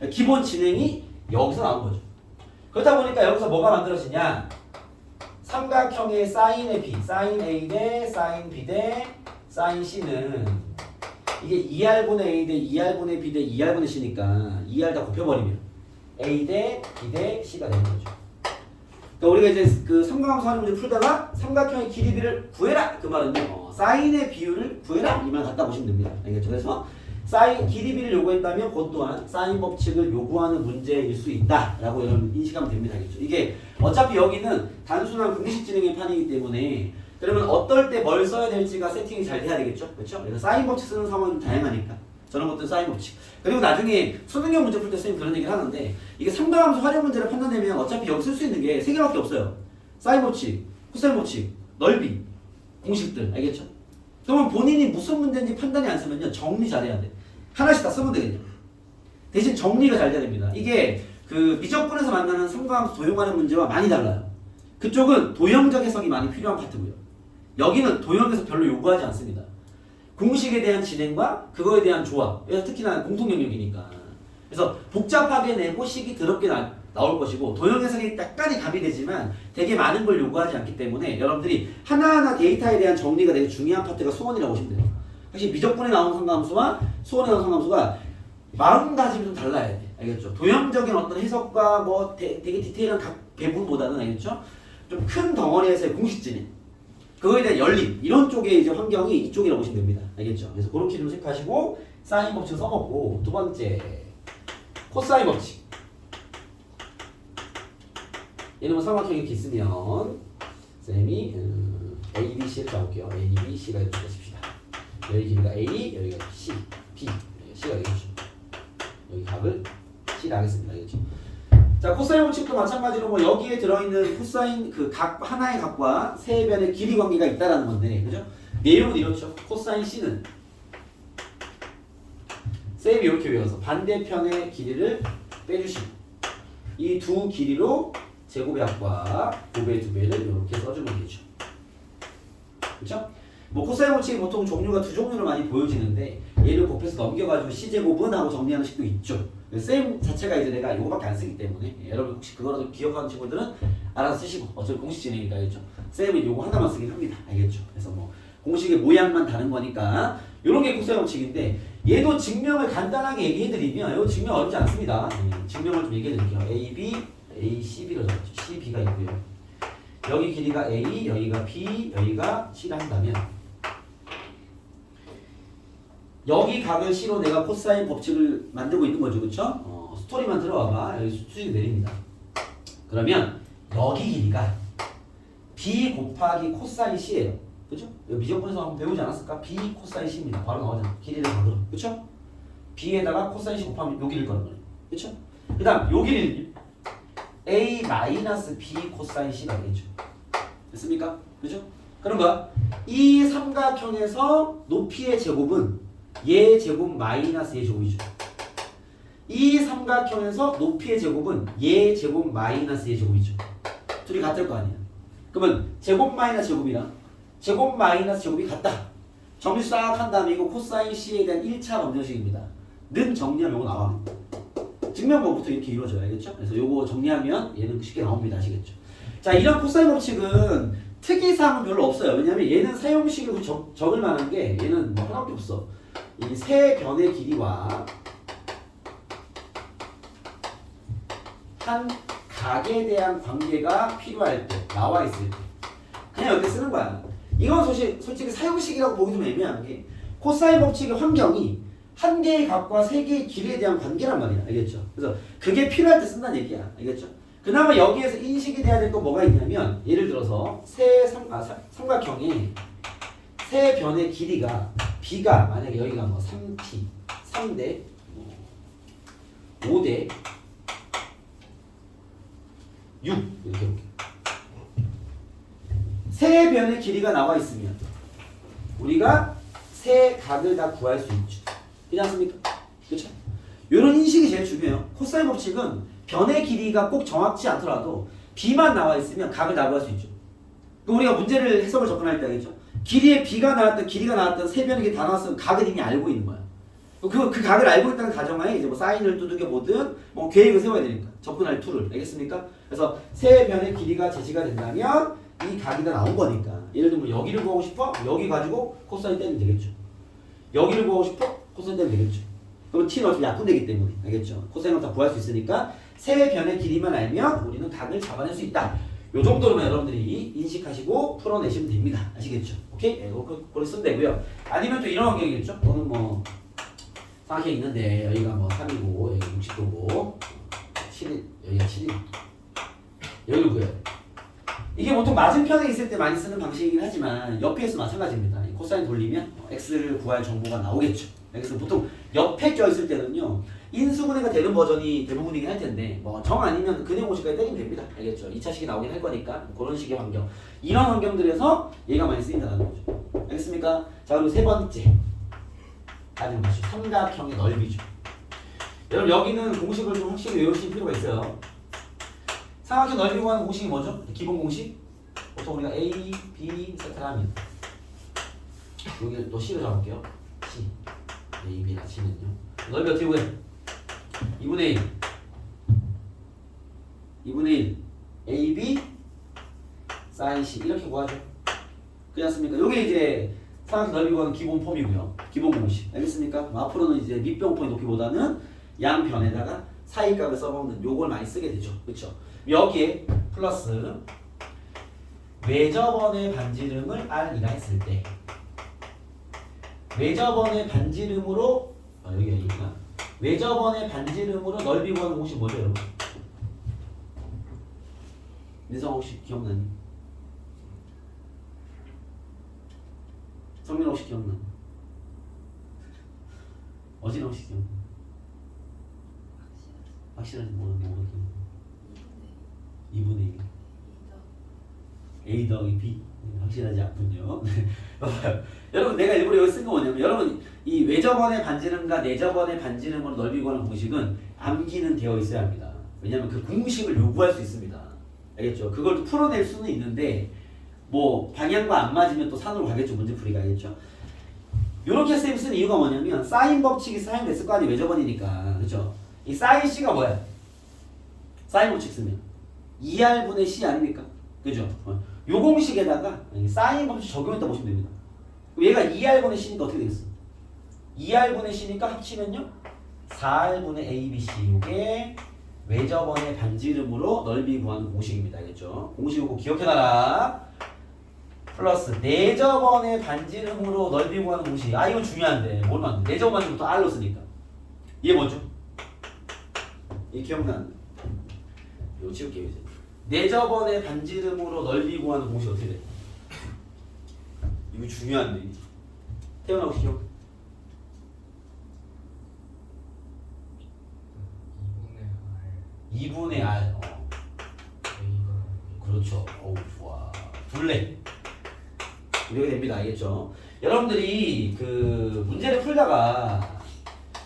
Speaker 1: 기본 진행이 여기서 나온 거죠. 그렇다 보니까 여기서 뭐가 만들어지냐? 삼각형의 사인의 B, 사인 A 대 사인 B 대 사인 C는 이게 2R분의 A 대 2R분의 B 대 2R분의 C니까 2R 다 곱해버리면 A 대 B 대 C가 되는 거죠. 그러니까 우리가 이제 그 삼각함수 하는 문제 풀다가 삼각형의 길이 B를 구해라! 그 말은요. 사인의 비율을 구해라! 이만 갖다 보시면 됩니다. 알겠죠? 그래서 사인 길이 B를 요구했다면 그것 또한 사인 법칙을 요구하는 문제일 수 있다 라고 여러분 인식하면 됩니다. 알겠죠? 이게 어차피 여기는 단순한 공식 진행의 판이기 때문에 그러면 어떨 때 뭘 써야 될지가 세팅이 잘 돼야 되겠죠? 그렇죠? 그래서 사인 법칙 쓰는 상황이 다양하니까 저런 것들은 사인 법칙. 그리고 나중에 수능형 문제 풀 때 선생님 그런 얘기를 하는데 이게 상당함수 활용 문제를 판단하면 어차피 여기 쓸 수 있는 게 세 개밖에 없어요. 사인 법칙, 코사인 법칙, 넓이, 공식들. 알겠죠? 그러면 본인이 무슨 문제인지 판단이 안 쓰면요 정리 잘해야 돼. 하나씩 다 쓰면 되겠죠. 대신 정리가 잘 돼야 됩니다. 이게 그 미적분에서 만나는 삼각함수 도용하는 문제와 많이 달라요. 그쪽은 도형적 해석이 많이 필요한 파트고요. 여기는 도형 해석 별로 요구하지 않습니다. 공식에 대한 진행과 그거에 대한 조합. 그래서 특히나 공통 영역이니까. 그래서 복잡하게 내고 식이 더럽게 나올 것이고 도형 해석이 약간이 가미되지만 되게 많은 걸 요구하지 않기 때문에 여러분들이 하나하나 데이터에 대한 정리가 되게 중요한 파트가 수원이라고 보시면 돼요. 사실 미적분에 나오는 상관함수와 수원에 나오는 상관함수가 마음가짐이 좀 달라야 돼. 알겠죠? 도형적인 어떤 해석과 뭐 되게 디테일한 각 배분보다는 알겠죠? 좀 큰 덩어리에서의 공식 진행. 그거에 대한 열림. 이런 쪽의 이제 환경이 이쪽이라고 보시면 됩니다. 알겠죠? 그래서 그렇게 좀 생각하시고 사인 법칙 써먹고 두 번째 코사인 법칙. 얘는 뭐 삼각형이 이렇게 있으면 쌤이 A, B, C를 잡을게요. A, B, C가 이렇게 씁시다. 여기 길이가 A, 여기가 C, B, C가 되겠죠. 여기 각을 C를 하겠습니다. 알겠죠? 자, 코사인 법칙도 마찬가지로 뭐 여기에 들어있는 코사인 그 각 하나의 각과 세 변의 길이 관계가 있다라는 건데, 그죠? 내용은 이렇죠. 코사인 C는 쌤이 이렇게 외워서 반대편의 길이를 빼주시고 이 두 길이로 제곱의 합과 곱의 두 배를 이렇게 써주면 되죠. 그렇죠? 뭐 코사인 법칙이 보통 종류가 두 종류로 많이 보여지는데 얘를 곱해서 넘겨가지고 C제곱은 하고 정리하는 식도 있죠. 쌤 자체가 이제 내가 이거밖에 안 쓰기 때문에 여러분 혹시 그거라도 기억하는 친구들은 알아서 쓰시고 어차피 공식 진행이니까 알겠죠? 쌤은 이거 하나만 쓰긴 합니다. 알겠죠? 그래서 뭐 공식의 모양만 다른 거니까 이런 게 코사인 법칙인데 얘도 증명을 간단하게 얘기해드리면 이거 증명 어렵지 않습니다. 증명을 좀 얘기해드릴게요. A, B, A, C, B로 적었죠. C, B가 있고요. 여기 길이가 A, 여기가 B, 여기가 C라 한다면 여기 각을 C로 내가 코사인 법칙을 만들고 있는 거죠. 그쵸? 스토리만 들어와봐. 여기 수직이 내립니다. 그러면 여기 길이가 B 곱하기 코사인 C예요. 그죠? 미적분에서 한번 배우지 않았을까? B 코사인 C입니다. 바로 나오잖아. 길이를 받으러. 그쵸? B에다가 코사인 C 곱하면 요 길이를 거는 거예요. 그쵸? 그 다음 요 길이는 A 마이너스 B 코사인 C가 되겠죠. 됐습니까? 그죠? 그런 거야. 이 삼각형에서 높이의 제곱은 얘 제곱 마이너스 얘 제곱이죠. 이 삼각형에서 높이의 제곱은 얘 제곱 마이너스 얘 제곱이죠. 둘이 같을 거 아니야. 그러면 제곱 마이너스 제곱이랑 제곱 마이너스 제곱이 같다. 정리 싹 한 다음에 이거 코사인 C에 대한 1차 검정식입니다. 는 정리하면 이거 나와. 증명법부터 이렇게 이루어져요. 알겠죠? 그래서 요거 정리하면 얘는 쉽게 나옵니다. 아시겠죠? 자, 이런 코사인 법칙은 특이사항은 별로 없어요. 왜냐면 얘는 사용식을 적을 만한 게 얘는 뭐 하나밖에 없어. 이 세 변의 길이와 한 각에 대한 관계가 필요할 때, 나와 있을 때 그냥 이렇게 쓰는 거야. 이건 솔직히 사용식이라고 보기 좀 애매한 게 코사인 법칙의 환경이 한 개의 각과 세 개의 길이에 대한 관계란 말이야. 알겠죠? 그래서 그게 필요할 때 쓴다는 얘기야. 알겠죠? 그나마 여기에서 인식이 돼야 될 건 뭐가 있냐면 예를 들어서 삼각형의 세 변의 길이가 b가 만약에 여기가 뭐 3t, 3대, 5대, 6 이렇게 볼게요. 세 변의 길이가 나와 있으면 우리가 세 각을 다 구할 수 있죠. 그렇지 않습니까? 그렇죠? 이런 인식이 제일 중요해요. 코사인 법칙은 변의 길이가 꼭 정확치 않더라도 b만 나와 있으면 각을 다 구할 수 있죠. 그럼 우리가 문제를 해석을 접근할 때 알겠죠? 길이에 b가 나왔든 길이가 나왔든 세 변의 길이 다 나왔으면 각을 이미 알고 있는 거야. 그 각을 알고 있다는 가정하에 이제 뭐 사인을 두들겨 보든 뭐 계획을 세워야 되니까 접근할 툴을 알겠습니까? 그래서 세 변의 길이가 제시가 된다면 이 각이 다 나온 거니까 예를 들면 여기를 구하고 싶어? 여기 가지고 코사인 떼면 되겠죠. 여기를 구하고 싶어? 코사인 떼면 되겠죠. 그럼 t는 어차피 약분되기 때문에 알겠죠. 코사인을 다 구할 수 있으니까 세 변의 길이만 알면 우리는 각을 잡아낼 수 있다. 요 정도로만 여러분들이 인식하시고 풀어내시면 됩니다. 아시겠죠? 오케이? 예, 그걸 쓰면 되고요. 아니면 또 이런 환경이겠죠? 또는 뭐 삼각형이 있는데 여기가 뭐 3이고 여기 60도고 7이 여기가 7이 여기를 구해야 돼. 이게 보통 맞은편에 있을 때 많이 쓰는 방식이긴 하지만 옆에서 마찬가지입니다. 코사인 돌리면 x를 구할 정보가 나오겠죠. 그래서 보통 옆에 껴있을 때는요 인수분해가 되는 버전이 대부분이긴 할 텐데 뭐 정 아니면 근해 공식까지 때리면 됩니다. 알겠죠? 2차식이 나오긴 할 거니까 그런 식의 환경 이런 환경들에서 얘가 많이 쓰인다는 거죠. 알겠습니까? 자 그리고 세 번째 가장 맞죠. 삼각형의 넓이죠. 여러분 여기는 공식을 좀 확실히 외우실 필요가 있어요. 삼각형 넓이 구하는 공식이 뭐죠? 기본 공식? 보통 우리가 A, B 세트를 하면 여기 또 C를 잡을게요. C, A, B나 C는요. 넓이 어떻게 구해? 2분의 1 2분의 1 A, B 사인 C 이렇게 구하죠. 그렇지 않습니까? 요게 이제 삼각형 넓이 구하는 기본 폼이고요. 기본 공식. 알겠습니까? 앞으로는 이제 밑변포의 높이보다는 양변에다가 사이값을 써먹는 요걸 많이 쓰게 되죠. 그렇죠? 여기에 플러스 외접원의 반지름을 R이라 했을 때 외접원의 반지름으로 여기가 있구나. 외접원의 반지름으로 넓이 구하는 공식 뭐죠, 여러분? 민성 혹시 기억나니? 성민 혹시 기억나? 어진 혹시 기억나? 확실하지 뭐가 기억나? 2분의 1 A 더하기 B 확실하지 않군요. 여러분 내가 일부러 여기 쓴 거 뭐냐면 여러분 이 외접원의 반지름과 내접원의 반지름으로 넓이 구하는 공식은 암기는 되어 있어야 합니다. 왜냐하면 그 공식을 요구할 수 있습니다. 알겠죠? 그걸 또 풀어낼 수는 있는데 뭐 방향과 안 맞으면 또 산으로 가겠죠. 문제풀이가 알겠죠? 요렇게 쌤 쓴 이유가 뭐냐면 사인 법칙이 사인됐을 거 아니에요. 외접원이니까 그렇죠? 이 사인 C가 뭐야? 사인 법칙 쓰면 2R분의 C 아닙니까? 그죠? 요 공식에다가 사인 법칙 적용했다 보시면 됩니다. 얘가 2R분의 C니까 어떻게 되겠어? 2R분의 C니까 합치면요 4R분의 ABC 요게 외접원의 반지름으로 넓이 구하는 공식입니다. 알겠죠? 공식 요거 기억해놔라. 플러스 내접원의 반지름으로 넓이 구하는 공식. 이건 중요한데 뭘 만든? 내접원 반지름부터 R로 쓰니까 얘 뭐죠? 얘 기억나는데 이거 지울게요 이제. 내접원의 반지름으로 넓이 구하는 공식 어떻게 돼? 이거 중요한데 태어나 혹시 기억? 2분의 R. 그렇죠. 어우 좋아. 둘레. 이렇게 됩니다. 알겠죠? 여러분들이 그 문제를 풀다가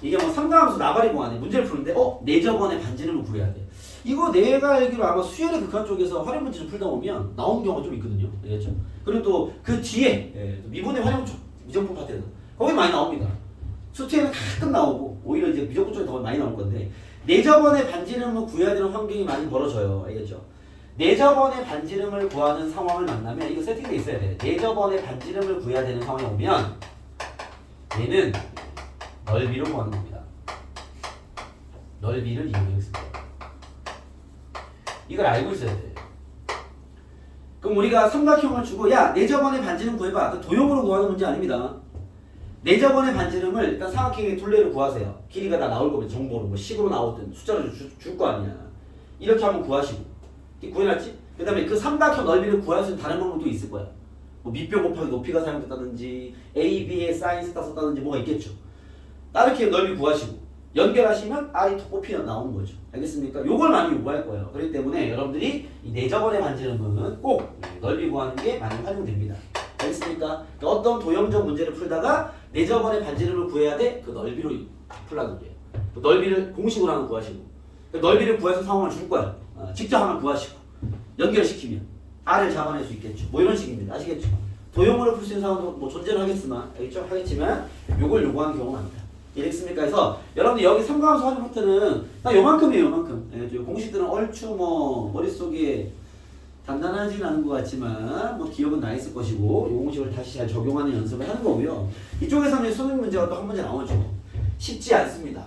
Speaker 1: 이게 뭐 삼가함수 나발이 공안에 문제를 푸는데 내저번의 반지름을 구해야 돼. 이거 내가 알기로 아마 수열의 극한 쪽에서 활용 문제를 풀다 보면 나온 경우가 좀 있거든요. 알겠죠? 그리고 또 그 뒤에 미분의 활용 쪽 미적분 파트에서 거기 많이 나옵니다. 수트에는 가끔 나오고 오히려 이제 미적분 쪽에 더 많이 나올 건데 내저번의 반지름을 구해야 되는 환경이 많이 벌어져요. 알겠죠? 내저번의 반지름을 구하는 상황을 만나면 이거 세팅돼 있어야 돼. 내저번의 반지름을 구해야 되는 상황에 오면 얘는 넓이로 구하는 겁니다. 넓이를 이용했습니다. 이걸 알고 있어야 돼. 그럼 우리가 삼각형을 주고 야 내저번의 반지름 구해봐. 도형으로 구하는 문제 아닙니다. 내저번의 반지름을 일단 삼각형의 둘레를 구하세요. 길이가 다 나올 거면 정보로 뭐 식으로 나오든 숫자로 줄 거 아니야. 이렇게 한번 구하시고 구해놨지? 그 다음에 그 삼각형 넓이를 구할 수 있는 다른 방법도 있을 거야. 뭐 밑변 곱하기 높이가 사용됐다든지 A, B의 사인 스타 썼다든지 뭐가 있겠죠. 따르게 넓이 구하시고 연결하시면 R이 톡 뽑히면 나오는 거죠. 알겠습니까? 요걸 많이 요구할 거예요. 그렇기 때문에 여러분들이 이 내저번의 반지름은 꼭 넓이 구하는 게 많이 활용됩니다. 알겠습니까? 그러니까 어떤 도형적 문제를 풀다가 내저번의 반지름을 구해야 돼? 그 넓이로 풀라는 거예요. 그 넓이를 공식으로 하나 구하시고 그 넓이를 구해서 상황을 줄 거야. 직접 하나 구하시고 연결시키면 R을 잡아낼 수 있겠죠. 뭐 이런 식입니다. 아시겠죠? 도형으로 풀 수 있는 상황도 뭐 존재는 하겠지만 요걸 요구하는 경우가 많다. 이랬습니까? 그래서 여러분들 여기 삼가함수 활용 파트는 딱 요만큼이에요. 요만큼. 공식들은 얼추 뭐 머릿속에 단단하진 않은 것 같지만 뭐 기억은 나 있을 것이고 이 공식을 다시 잘 적용하는 연습을 하는 거고요. 이쪽에서는 수능 문제가 또 한 문제 나오죠. 쉽지 않습니다.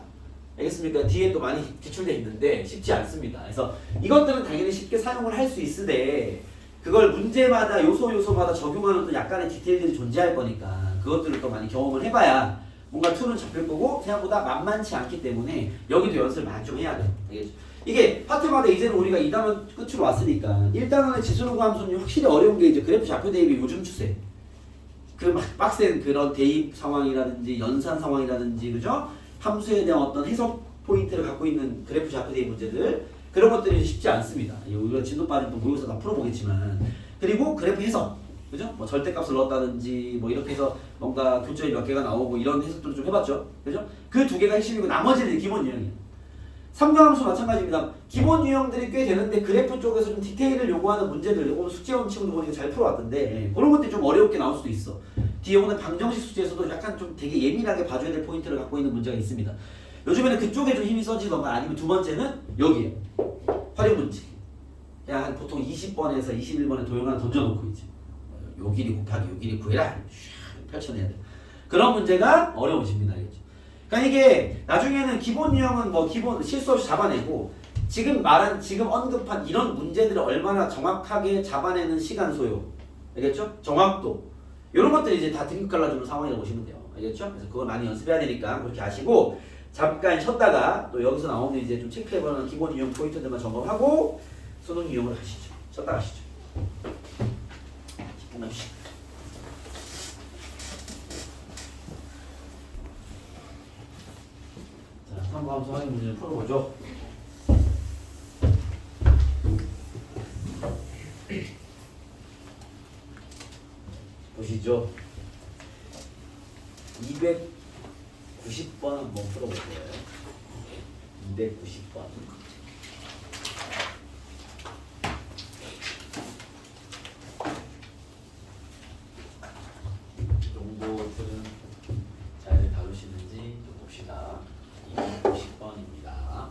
Speaker 1: 알겠습니까? 뒤에 또 많이 기출돼 있는데 쉽지 않습니다. 그래서 이것들은 당연히 쉽게 사용을 할 수 있으되 그걸 문제마다 요소마다 적용하는 또 약간의 디테일들이 존재할 거니까 그것들을 또 많이 경험을 해봐야 뭔가 툴은 잡힐 거고 생각보다 만만치 않기 때문에 여기도 연습을 많이 좀 해야 돼. 알겠죠? 이게 파트마다 이제는 우리가 2단원 끝으로 왔으니까 1단원의 지수로 함수는 확실히 어려운 게 이제 그래프 좌표 대입이 요즘 추세. 그 막 빡센 그런 대입 상황이라든지 연산 상황이라든지 그죠? 함수에 대한 어떤 해석 포인트를 갖고 있는 그래프 좌표 대입 문제들 그런 것들이 쉽지 않습니다. 우리가 진도빠는 또 모의고사 다 풀어보겠지만 그리고 그래프 해석 그죠? 뭐 절대값을 넣었다든지 뭐 이렇게 해서 뭔가 교점이 몇 개가 나오고 이런 해석들을 좀 해봤죠. 그죠? 그 두 개가 핵심이고 나머지는 기본 유형이에요. 삼각함수 마찬가지입니다. 기본 유형들이 꽤 되는데 그래프 쪽에서 좀 디테일을 요구하는 문제들 오늘 숙제 원칙으로 보니까 잘 풀어왔던데 그런 것들이 좀 어렵게 나올 수도 있어. 뒤에 오는 방정식 숙제에서도 약간 좀 되게 예민하게 봐줘야 될 포인트를 갖고 있는 문제가 있습니다. 요즘에는 그쪽에 좀 힘이 써지던가 아니면 두 번째는 여기에 활용 문제. 그냥 한 보통 20번에서 21번에 도형 하나 던져놓고 이제 요 길이 곱하기 요 길이 구해라 펼쳐내야 돼. 그런 문제가 어려우십니다. 알겠죠? 그러니까 이게 나중에는 기본 유형은 뭐 기본 실수 없이 잡아내고 지금 언급한 이런 문제들을 얼마나 정확하게 잡아내는 시간 소요. 알겠죠? 정확도. 이런 것들이 이제 다 등급 갈라주는 상황이라고 보시면 돼요. 알겠죠? 그래서 그걸 많이 연습해야 되니까 그렇게 아시고 잠깐 쉬었다가 또 여기서 나오는 이제 좀 체크해보는 기본 유형 포인트들만 점검하고 수능 유형을 하시죠. 쉬었다 가시죠. 10분만 쉬. 자, 삼가함수 확인 문제를 풀어보죠. 보시죠. 290번 한번 풀어볼게요. 290번. 정보들은 잘 다루시는지 좀 봅시다. 290번입니다.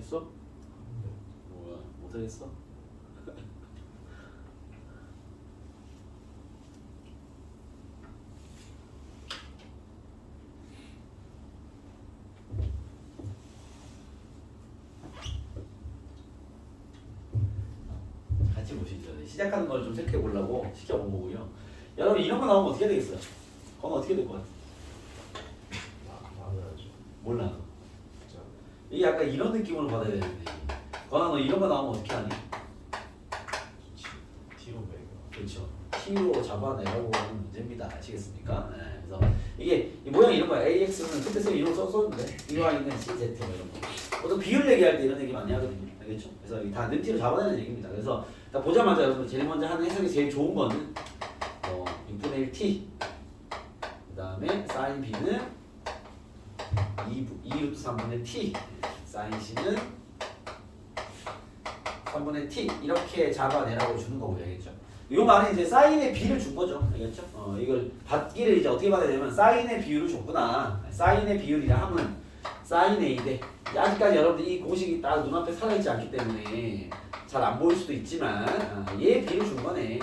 Speaker 1: 했어? 뭐야 못하겠어? 같이 보시죠. 시작하는 걸 좀 체크해 보려고 시켜본 거고요. 여러분 이런 거 나오면 어떻게 되겠어요? 그건 어떻게 될 것 같아?
Speaker 2: 나눠야죠.
Speaker 1: 몰라.
Speaker 2: 자,
Speaker 1: 이게 약간 이런 느낌으로 받아야 되는데 건아 너 이런 거 나오면 어떻게 하니?
Speaker 2: T로 매겨.
Speaker 1: 그렇죠. T로 잡아내라고 하는 문제입니다. 아시겠습니까? 네, 그래서 이게 이 모양이 이런 거야. AX는 그때 쌤 이런 거 썼는데 B와는 CZ 뭐 이런 거. 보통 비율 얘기할 때 이런 얘기 많이 하거든요. 알겠죠? 그래서 이게 다 는 T로 잡아내는 얘기입니다. 그래서 다 보자마자 여러분 제일 먼저 하는 해석이 제일 좋은 거는 6분의 1 T 그 다음에 사인 B는 2 루트 3분의 T 사인 C는 3분의 T 이렇게 잡아내라고 주는 거고 알겠죠? 이 말은 이제 사인의 B를 준 거죠. 알겠죠? 이걸 받기를 이제 어떻게 받아야 되냐면 사인의 비율을 줬구나. 사인의 비율이라 함은 사인 A 대 아직까지 여러분들 이 공식이 딱 눈앞에 살아있지 않기 때문에 잘 안 보일 수도 있지만 얘 B를 준 거네.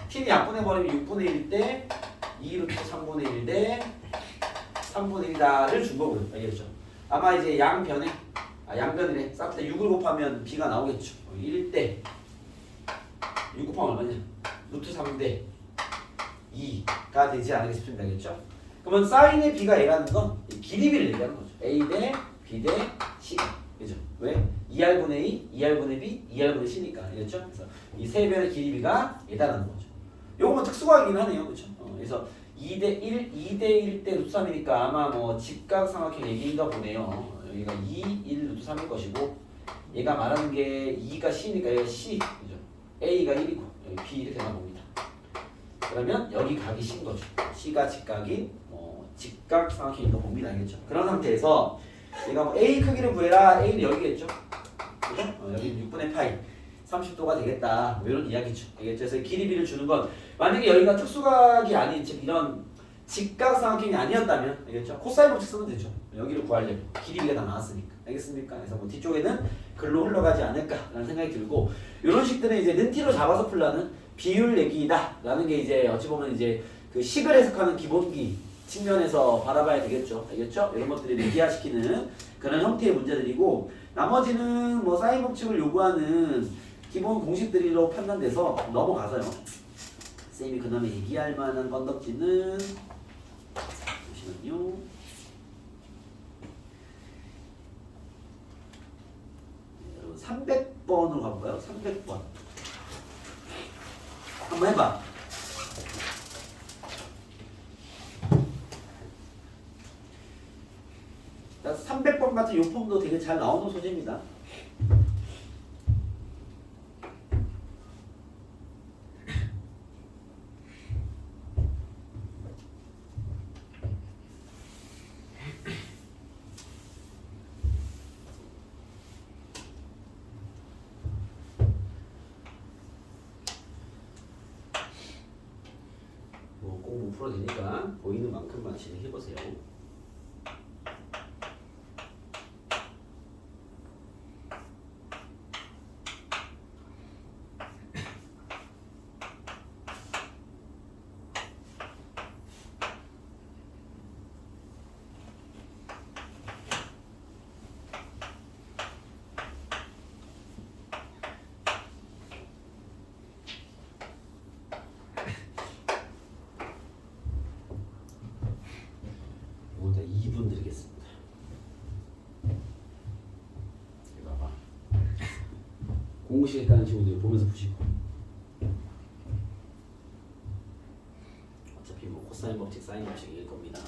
Speaker 1: T는 약분해버리면 6분의 1 대 2루트 3분의 1 대 3분의 1다를 준 거고요. 알겠죠? 아마 이제 양변에 양변이래. 싹 다 6을 곱하면 B가 나오겠죠. 1대 6 곱하면 얼마냐? 루트 3대 2가 되지 않을까 싶습니다. 알겠죠? 그러면 사인의 B가 A라는 건 길이비를 얘기하는 거죠. A 대 B 대 C. 그죠? 왜? 2R분의 2, 2R분의 B, 2R분의 C니까. 알겠죠? 그래서 이 세 변의 길이비가 A다라는 거죠. 요거는 특수하긴 하네요. 그죠? 그래서 2대 1, 2대 1 대 루트 3이니까 아마 뭐 직각삼각형 얘기인가 보네요. 여기가 2, 1 루트 3일 것이고 얘가 말하는 게 2가 C니까 얘가 C. 그죠? A가 1이고 여기 B 이렇게 되나 봅니다. 그러면 여기 각이 C인 거죠. C가 직각인 직각삼각형인 거 봅니다. 알겠죠? 그런 상태에서 얘가 뭐 A 크기를 구해라. A는 여기겠죠? 그죠? 여기 6분의 파이 30도가 되겠다. 뭐 이런 이야기죠. 알겠죠? 그래서 길이비를 주는 건 만약에 여기가 특수각이 아닌 즉 이런 직각삼각형이 아니었다면 알겠죠? 코사인 법칙 쓰면 되죠. 여기를 구하려면 길이비가 다 나왔으니까. 알겠습니까? 그래서 뭐 뒤쪽에는 글로 흘러가지 않을까라는 생각이 들고 이런 식들은 이제 는 T로 잡아서 풀라는 비율 얘기다라는 게 이제 어찌 보면 이제 그 식을 해석하는 기본기 측면에서 바라봐야 되겠죠. 알겠죠? 이런 것들을 얘기화시키는 그런 형태의 문제들이고 나머지는 뭐 사인 법칙을 요구하는 기본 공식들로 판단돼서 넘어가서요. 쌤이 그다음에 얘기할 만한 건덕지는 잠시만요. 네, 여러분 300번으로 가볼까요? 300번 한번 해봐. 자, 300번 같은 요 폼도 되게 잘 나오는 소재입니다. 꼭 못 풀어도 되니까 보이는 만큼만 진행해보세요. 오늘 2분 드리겠습니다. 여기 봐봐. 공식 헷갈리는 친구들 보면서 푸시고. 어차피 뭐 코사인 법칙, 사인 법칙일 겁니다.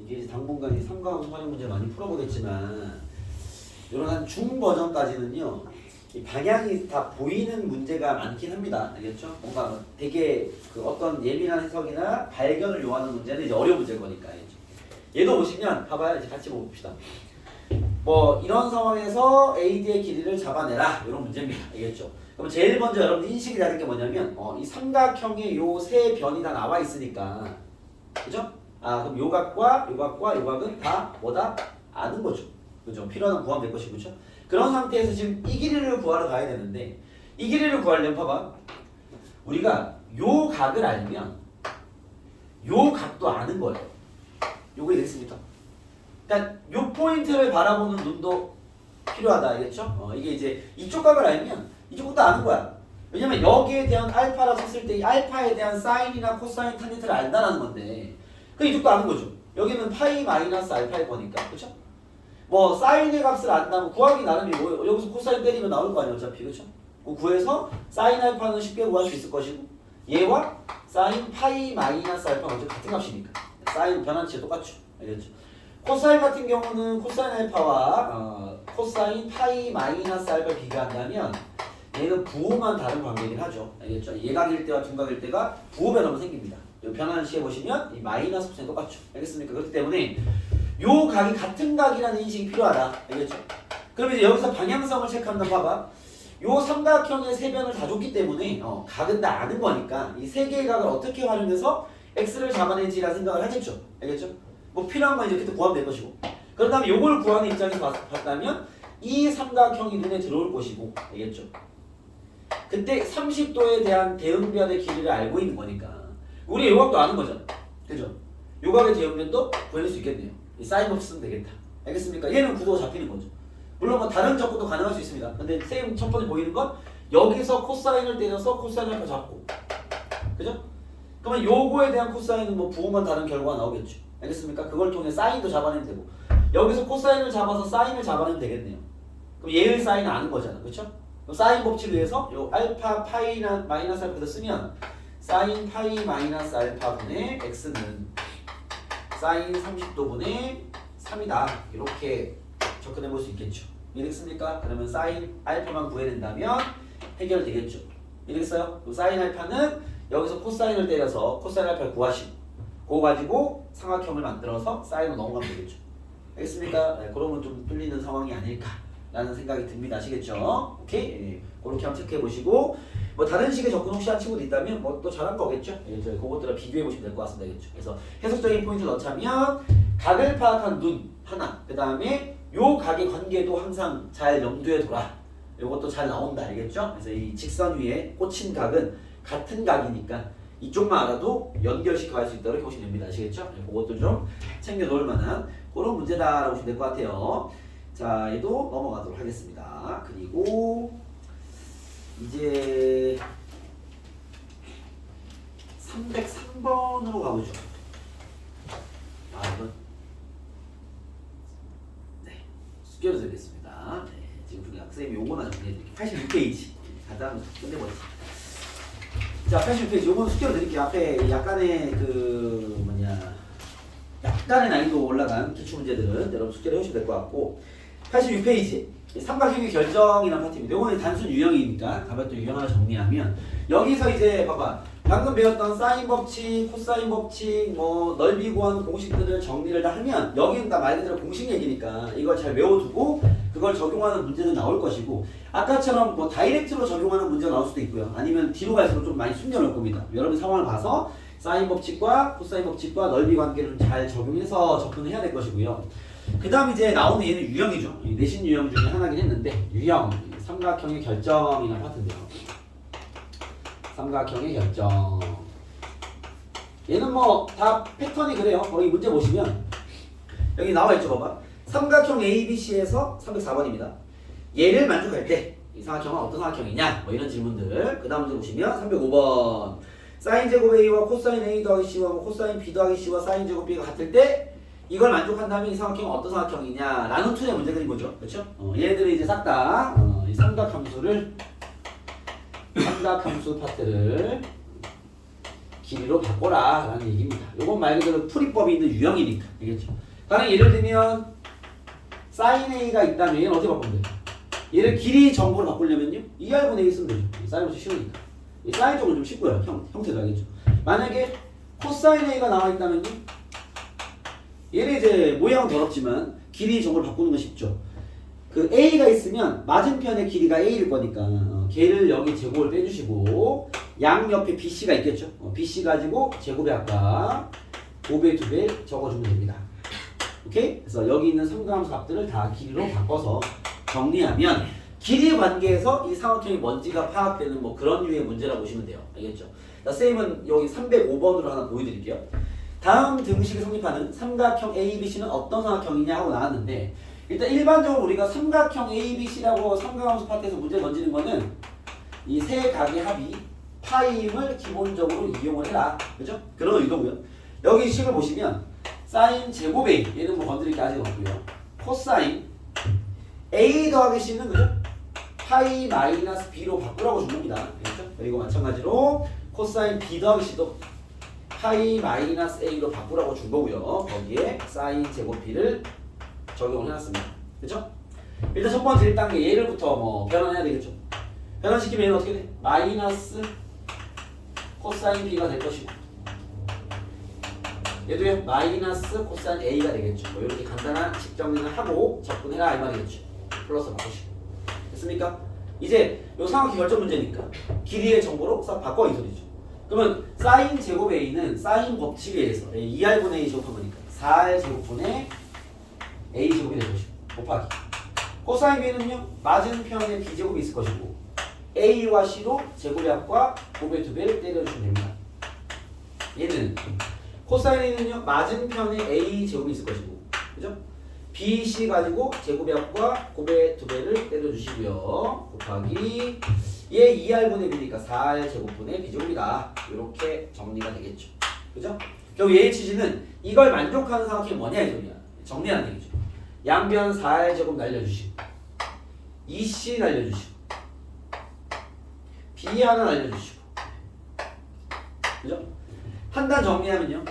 Speaker 1: 이제 당분간 이 삼각함수 활용 문제 많이 풀어보겠지만 이런 한 중 버전까지는요 이 방향이 다 보이는 문제가 많긴 합니다. 알겠죠? 뭔가 되게 그 어떤 예민한 해석이나 발견을 요하는 문제는 이제 어려운 문제일 거니까. 알겠죠? 얘도 보시면 봐봐요. 이제 같이 봅시다. 뭐 이런 상황에서 AD의 길이를 잡아내라 이런 문제입니다. 알겠죠? 그럼 제일 먼저 여러분들 인식이 돼야 될 게 뭐냐면 이 삼각형의 요 세 변이 다 나와 있으니까 그죠? 아 그럼 요각과 요각과 요각은 다 뭐다? 아는 거죠. 그죠? 필요한 구하면 될 것이고 그죠? 그런 상태에서 지금 이 길이를 구하러 가야 되는데 이 길이를 구하려면 봐봐 우리가 요 각을 알면 요 각도 아는 거예요. 요거 되겠습니까? 그러니까 요 포인트를 바라보는 눈도 필요하다. 알겠죠? 이게 이제 이쪽 각을 알면 이쪽 것도 아는 거야. 왜냐면 여기에 대한 알파라 쳤을 때 이 알파에 대한 사인이나 코사인 탄젠트를 안다는 건데 그 이쪽도 아는 거죠. 여기는 파이 마이너스 알파일 거니까 그렇죠? 뭐 사인의 값을 안다면 구하기 나름이 뭐 여기서 코사인 때리면 나올 거 아니야 어차피 그렇죠? 구해서 사인 알파는 쉽게 구할 수 있을 것이고 얘와 사인 파이 마이너스 알파가 어차피 같은 값이니까 사인 변환치 똑같죠. 알겠죠? 코사인 같은 경우는 코사인 알파와 코사인 파이 마이너스 알파 비교한다면 얘는 부호만 다른 관계긴 하죠. 알겠죠? 예각일 때와 둔각일 때가 부호 변화만 생깁니다. 이 변환시에 보시면 이 마이너스 코사인 똑같죠. 알겠습니까? 그렇기 때문에 요 각이 같은 각이라는 인식이 필요하다. 알겠죠? 그럼 이제 여기서 방향성을 체크한다 봐봐. 요 삼각형의 세 변을 다 줬기 때문에 각은 다 아는 거니까 이 세 개의 각을 어떻게 활용해서 x를 잡아내지라는 생각을 하겠죠. 알겠죠? 뭐 필요한 건 이렇게 또 구하면 될 것이고 그렇다면 요걸 구하는 입장에서 봤다면 이 삼각형이 눈에 들어올 것이고 알겠죠? 그때 30도에 대한 대응변의 길이를 알고 있는 거니까 우리 요각도 아는 거잖아. 그죠? 요각의 대응변도 구해낼 수 있겠네요. 이 사인 없이 쓰면 되겠다. 알겠습니까? 얘는 구도가 잡히는 거죠. 물론 뭐 다른 접근도 가능할 수 있습니다. 근데 쌤 첫 번째 보이는 건 여기서 코사인을 때려서 코사인을 잡고 그죠? 그러면 요거에 대한 코사인은 뭐 부호만 다른 결과가 나오겠죠. 알겠습니까? 그걸 통해 사인도 잡아내면 되고 여기서 코사인을 잡아서 사인을 잡아내면 되겠네요. 그럼 얘의 사인은 아는 거잖아. 그렇죠? 그럼 사인 법칙을 위해서 요 알파 파이나 마이너스 알파를 쓰면 사인 파이 마이너스 알파분의 x는 사인 30도분의 3이다. 이렇게 접근해 볼 수 있겠죠. 이해됐습니까? 그러면 사인 알파만 구해낸다면 해결되겠죠. 이해됐어요? 사인 알파는 여기서 코사인을 때려서 코사인 알파를 구하시고 그거 가지고 삼각형을 만들어서 사인으로 넘어가면 되겠죠. 알겠습니까? 네, 그러면 좀 뚫리는 상황이 아닐까라는 생각이 듭니다. 아시겠죠? 오케이? 네, 그렇게 한번 체크해 보시고 뭐 다른 식의 접근 혹시 한 친구도 있다면 뭐 또 잘한 거겠죠? 예, 저희 그것들을 비교해 보시면 될 것 같습니다. 알겠죠? 그래서 해석적인 포인트를 넣자면 각을 파악한 눈 하나 그 다음에 요 각의 관계도 항상 잘 염두에 둬라. 요것도 잘 나온다. 알겠죠? 그래서 이 직선 위에 꽂힌 각은 같은 각이니까 이쪽만 알아도 연결시켜 갈 수 있도록 보시면 됩니다. 아시겠죠? 그것도 좀 챙겨 놓을 만한 그런 문제다라고 보시면 될 것 같아요. 자, 얘도 넘어가도록 하겠습니다. 그리고 이제 303번으로 가보죠. 이건 네, 숙제로 드리겠습니다. 네, 지금 우리 학생이 요거나 정리해드릴게요. 86페이지 가장 끝내버리죠. 자, 86페이지 요거는 숙제로 드릴게요. 앞에 약간의 약간의 난이도 올라간 기출문제들은 여러분 숙제를 해주시면 될 것 같고 86페이지 삼각형의 결정이라는 파트입니다. 요거는 단순 유형이니까 가볍게 유형 하나 정리하면 여기서 이제 봐봐 방금 배웠던 사인 법칙, 코사인 법칙, 뭐 넓이 구하는 공식들을 정리를 다 하면 여기는 다 말 그대로 공식 얘기니까 이걸 잘 외워두고 그걸 적용하는 문제는 나올 것이고 아까처럼 뭐 다이렉트로 적용하는 문제가 나올 수도 있고요. 아니면 뒤로 갈수록 좀 많이 숨겨놓을 겁니다. 여러분 상황을 봐서 사인 법칙과 코사인 법칙과 넓이 관계를 잘 적용해서 접근을 해야 될 것이고요. 그 다음 이제 나오는 얘는 유형이죠. 내신 유형 중에 하나긴 했는데 유형, 삼각형의 결정이라는 파트인데요. 삼각형의 결정. 얘는 뭐 다 패턴이 그래요. 거기 문제 보시면 여기 나와 있죠. 봐봐. 삼각형 ABC에서 304번입니다. 얘를 만족할 때 이 삼각형은 어떤 삼각형이냐? 뭐 이런 질문들. 그 다음 문제 보시면 305번. 사인 제곱 A와 코사인 A 더하기 C와 코사인 B 더하기 C와 사인 제곱 B가 같을 때 이걸 만족한다면 이 삼각형은 어떤 삼각형이냐? 라는 투의 문제들인 거죠. 그렇죠? 얘들이 이제 싹 다 이 삼각함수 파트를 길이로 바꿔라 라는 얘기입니다. 요건 말 그대로 풀이법이 있는 유형이니까. 알겠죠? 다른 예를 들면 sin a가 있다면 얘는 어떻게 바꾸면 돼요? 얘를 길이 정보로 바꾸려면요 2r분의 1 쓰면 되죠. 사인부터 쉬우니까. 이 사인 쪽은 좀 쉽고요. 형태도 알겠죠. 만약에 코사인 a가 나와 있다면요 얘는 이제 모양은 더럽지만 길이 정보를 바꾸는 건 쉽죠. 그 a가 있으면 맞은편의 길이가 a일 거니까 걔를 여기 제곱을 빼주시고 양 옆에 bc가 있겠죠. bc 가지고 제곱의 아까 5배 2배 적어주면 됩니다. 오케이? 그래서 여기 있는 삼각함수 값들을 다 길이로 바꿔서 정리하면 길이 관계에서 이 삼각형이 뭔지가 파악되는 뭐 그런 류의 문제라고 보시면 돼요. 알겠죠? 자, 쌤은 여기 305번으로 하나 보여드릴게요. 다음 등식을 성립하는 삼각형 ABC는 어떤 삼각형이냐 하고 나왔는데 일단 일반적으로 우리가 삼각형 ABC라고 삼각함수 파트에서 문제 던지는 거는 이 세 각의 합이 파임을 기본적으로 이용을 해라. 그죠? 그런 의도고요. 여기 식을 보시면 사인 제곱 A 얘는 뭐 건드릴 게 아직 없고요. 코사인 A 더하기 C는 그죠? 파이 마이너스 B로 바꾸라고 준 겁니다. 그렇죠? 그리고 마찬가지로 코사인 B 더하기 C도 파이 마이너스 A로 바꾸라고 준 거고요. 거기에 사인 제곱 B를 적용을 해놨습니다. 그렇죠? 일단 첫 번째 1단계 얘를부터 뭐 변환해야 되겠죠. 변환시키면 얘는 어떻게 돼? 마이너스 코사인 B가 될 것이고 얘도요 마이너스 코사인 A가 되겠죠. 뭐 이렇게 간단한 식 정리를 하고 접근해라 이 말이겠죠. 플러스 바꾸시고 됐습니까? 이제 요 삼각형 결정 문제니까 길이의 정보로 싹 바꿔 이 소리죠. 그러면 사인 제곱 A는 사인 법칙에 의해서 2r분의 A 제곱한 거니까 4r 제곱분의 A 제곱이 될 것이고 곱하기 코사인 B는요 맞은편에 B 제곱이 있을 것이고 A와 C로 제곱의 합과 5배 2배를 때려주시면 됩니다. 얘는 코사인 A는요 맞은편에 A 제곱이 있을 것이고 그죠? BC 가지고 제곱의 합과 5배 2배를 때려주시고요. 곱하기 얘 2r분의 B니까 4r 제곱분의 B제곱이다. 이렇게 정리가 되겠죠. 그죠? 결국 얘의 취지는 이걸 만족하는 삼각형이 뭐냐 이 소리야. 정리하는 얘기죠. 양변 4r 제곱 날려주시고 2C 날려주시고 B 하나 날려주시고 그죠? 한 단 정리하면요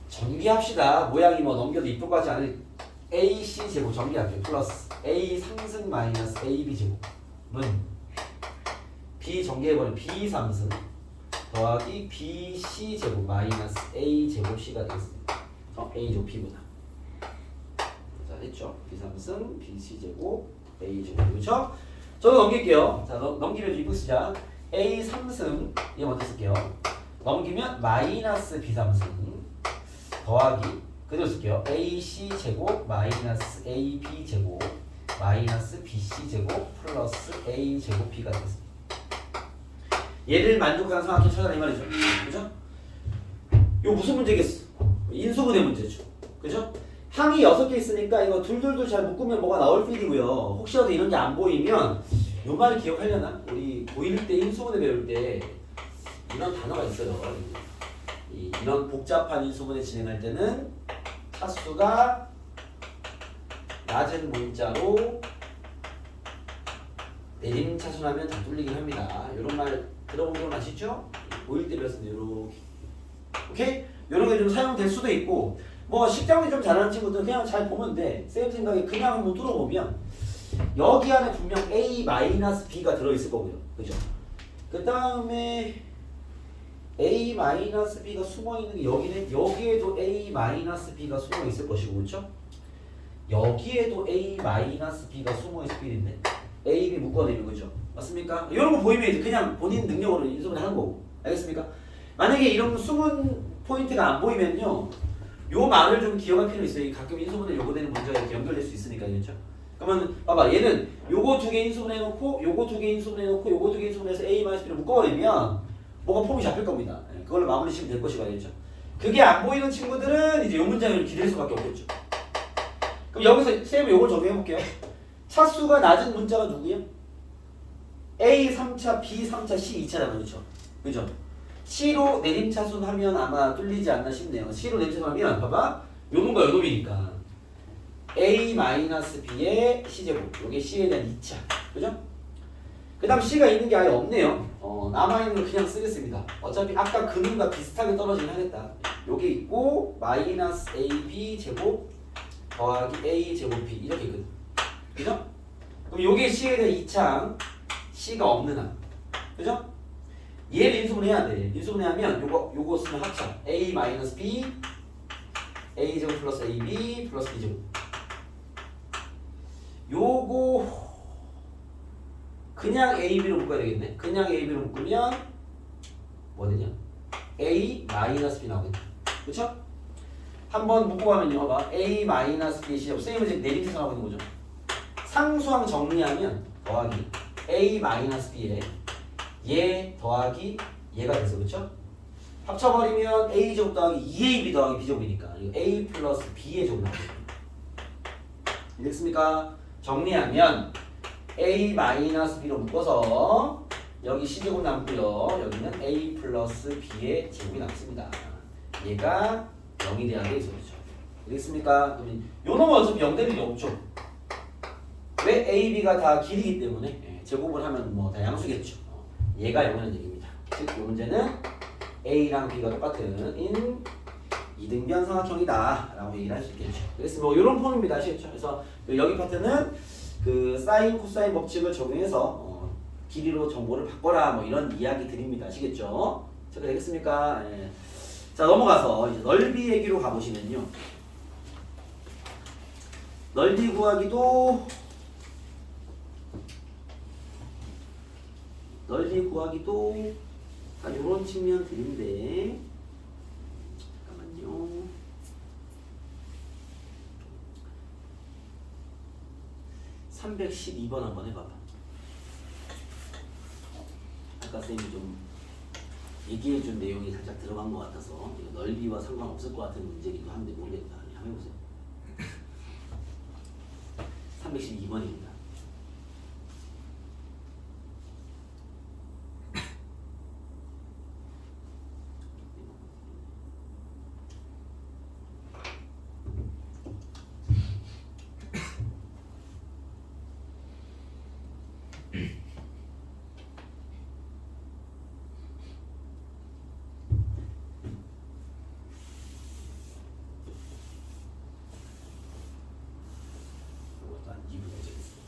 Speaker 1: 전개합시다. 모양이 뭐 넘겨도 이쁠 것 같지 않으니 AC 제곱 전개할게요. 플러스 A 상승 마이너스 AB 제곱은 B 전개해버리면 B 상승 더하기 BC 제곱 마이너스 A 제곱 C가 되겠습니다. A 제곱 B보다 자 됐죠? B 상승 BC 제곱 A 제곱 그렇죠? 저도 넘길게요. 자 넘기면 좀 이쁘게 쓰자. A 상승 얘 먼저 쓸게요. 넘기면 마이너스 B 상승 더하기 그대로 쓸게요. AC 제곱 마이너스 AB 제곱 마이너스 BC 제곱 플러스 A 제곱 B가 되겠습니다. 얘를 만족하는 삼각형 찾아라 이 말이죠. 그죠? 이거 무슨 문제겠어? 인수분해 문제죠. 그죠? 항이 6개 있으니까 이거 둘둘둘 잘 묶으면 뭐가 나올 필이고요. 혹시라도 이런 게 안 보이면 요 말 기억하려나? 우리 고1 때 인수분해 배울 때 이런 단어가 있어요. 이런 복잡한 인수분해 진행할 때는 차수가 낮은 문자로 내림차순하면 다 뚫리긴 합니다. 이런 말 들어본 건 아시죠? 고1 때 배웠는데 이렇게 오케이? 이런 게 좀 사용될 수도 있고 뭐 식정리 좀 잘하는 친구들은 그냥 잘 보면 돼. 쌤 생각에 그냥 한번 뚫어보면 여기 안에 분명 A-B가 들어있을 거고요. 그죠? 그 다음에 A-B가 숨어있는 게 여기는 여기에도 A-B가 숨어있을 것이고 그렇죠? 여기에도 A-B가 숨어있을 필인데 A, B 묶어내는 거죠. 맞습니까? 이런 거 보이면 이제 그냥 본인 능력으로 인수분해 하는 거고 알겠습니까? 만약에 이런 숨은 포인트가 안 보이면요 요 말을 좀 기억할 필요 있어요. 가끔 인수분해 요구되는 문제가 이렇게 연결될 수 있으니까 그렇죠? 그러면 봐봐 얘는 요거 2개 인수분해 해놓고 요거 2개 인수분해 해놓고 요거 2개 인수분해해서 A-B를 묶어버리면 뭐가 폼이 잡힐 겁니다. 그걸로 마무리 지으면 될 것이고 알겠죠? 그게 안 보이는 친구들은 이제 요 문장을 기다릴 수밖에 없겠죠. 그럼 여기서 쌤이 요걸 적용해볼게요. 차수가 낮은 문자가 누구예요? A 3차, B 3차, C 2차잖아요. 그렇죠? 그죠? C로 내림차순 하면 아마 뚫리지 않나 싶네요. C로 내림차순 하면 봐봐. 요놈과 요놈이니까 A-B의 C제곱 요게 C에 대한 2차 그죠? 그 다음 C가 있는 게 아예 없네요. 남아있는 걸 그냥 쓰겠습니다. 어차피 아까 그림과 비슷하게 떨어지긴 하겠다. 요게 있고 마이너스 AB 제곱 더하기 A 제곱 B 이렇게 있거든. 그죠? 그럼 요게 C에 대한 이창 C가 없는 한. 그죠? 얘를 인수분해해야 돼. 인수분해하면 요거 쓰면 합쳐. A 마이너스 B A 제곱 플러스 AB 플러스 B 제곱. 요거 그냥 A, B로 묶어야 되겠네. 그냥 A, B로 묶으면 뭐 되냐? A 마이너스 B 나오겠다. 그쵸? 한번 묶고 가면요. 봐봐. A 마이너스 B 시작. 선생님은 지금 내림 생각하고 있는 거죠. 상수항 정리하면 더하기 A 마이너스 B에 얘 더하기 얘가 됐어. 그쵸? 합쳐버리면 A 제곱 더하기 2AB 더하기 B 제곱이니까 이거 A 플러스 B의 제곱 나오겠다. 됐습니까? 정리하면 A 마이너스 B로 묶어서 여기 C제곱 남고요. 여기는 A 플러스 B의 제곱이 남습니다. 얘가 0이 돼야 돼. 그렇죠? 되겠습니까? 그러면 요 놈은 어차피 0 될 일이 없죠. 왜 A, B가 다 길이기 때문에 제곱을 하면 뭐 다 양수겠죠. 얘가 0이라는 얘기입니다. 즉, 이 문제는 A랑 B가 똑같은 이등변 삼각형이다 라고 얘기를 할 수 있겠죠. 그래서 뭐 이런 폼입니다. 아시겠죠? 그래서 여기 파트는 그 사인 코사인 법칙을 적용해서 길이로 정보를 바꿔라 뭐 이런 이야기 드립니다. 아시겠죠? 자, 되겠습니까? 예. 자, 넘어가서 이제 넓이 얘기로 가보시면요. 넓이 구하기도 한 이런 측면들인데 잠깐만요. (312번) 한번 해봐봐. 아까 쌤이 좀 얘기해준 내용이 살짝 들어간 것 같아서 이거 넓이와 상관없을 것 같은 문제기도 한데 모르겠다. 한번 해보세요. 312번입니다. 이것도 한 2분 되겠어.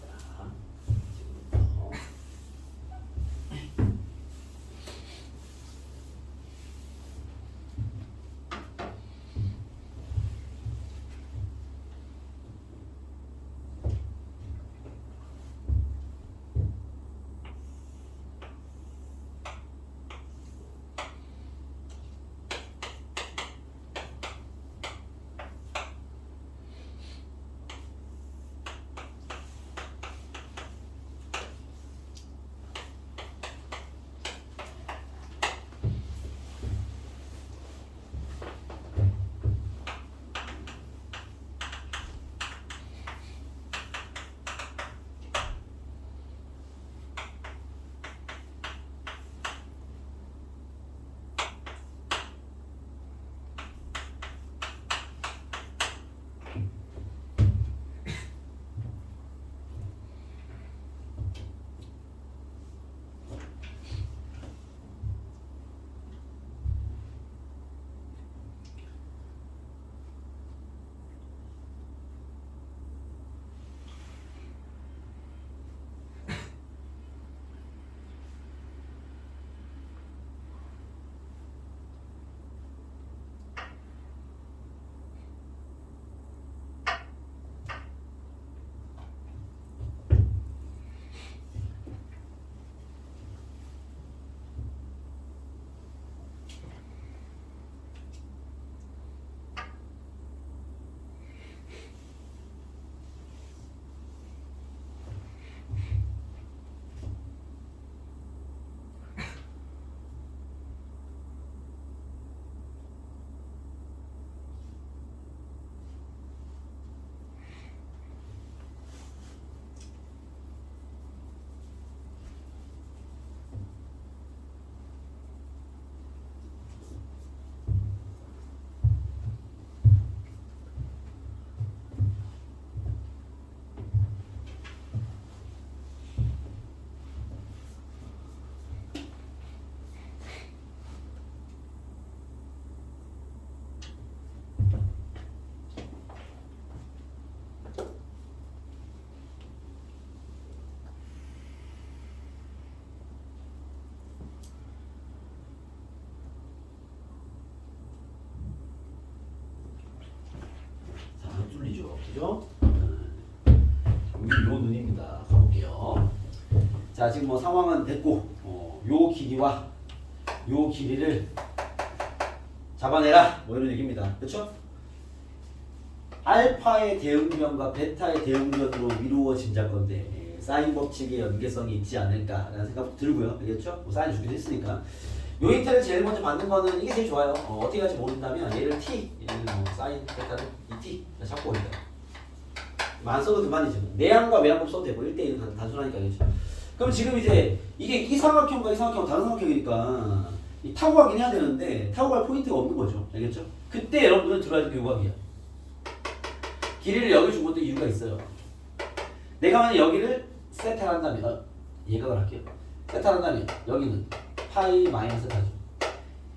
Speaker 1: 아시겠죠? 요 눈입니다. 가볼게요. 자, 지금 뭐 상황은 됐고, 요 길이와 요 길이를 잡아내라. 뭐 이런 얘기입니다. 그렇죠? 알파의 대응변과 베타의 대응변으로 이루어진 건데 사인 법칙의 연계성이 있지 않을까라는 생각도 들고요. 알겠죠? 뭐 사인 주기도 했으니까. 요 힌트를 제일 먼저 받는 거는 이게 제일 좋아요. 어떻게 할지 모른다면 얘를 t, 얘는 뭐 사인 베타를 2t 잡고 올리다. 안 써도 그만이죠. 내항과 외항법 써도 되고 1대1은 단순하니까. 알겠죠? 그럼 지금 이제 이게 이 삼각형과 이 삼각형 다른 삼각형이니까 이 타고 가긴 해야 되는데 타고 갈 포인트가 없는 거죠. 알겠죠? 그때 여러분들은 들어야 될 게 요각이야. 길이를 여기 준 것도 이유가 있어요. 내가 만약 여기를 세타를 한다면 예각을 할게요. 세타를 한다면 여기는 파이 마이너스 세타죠.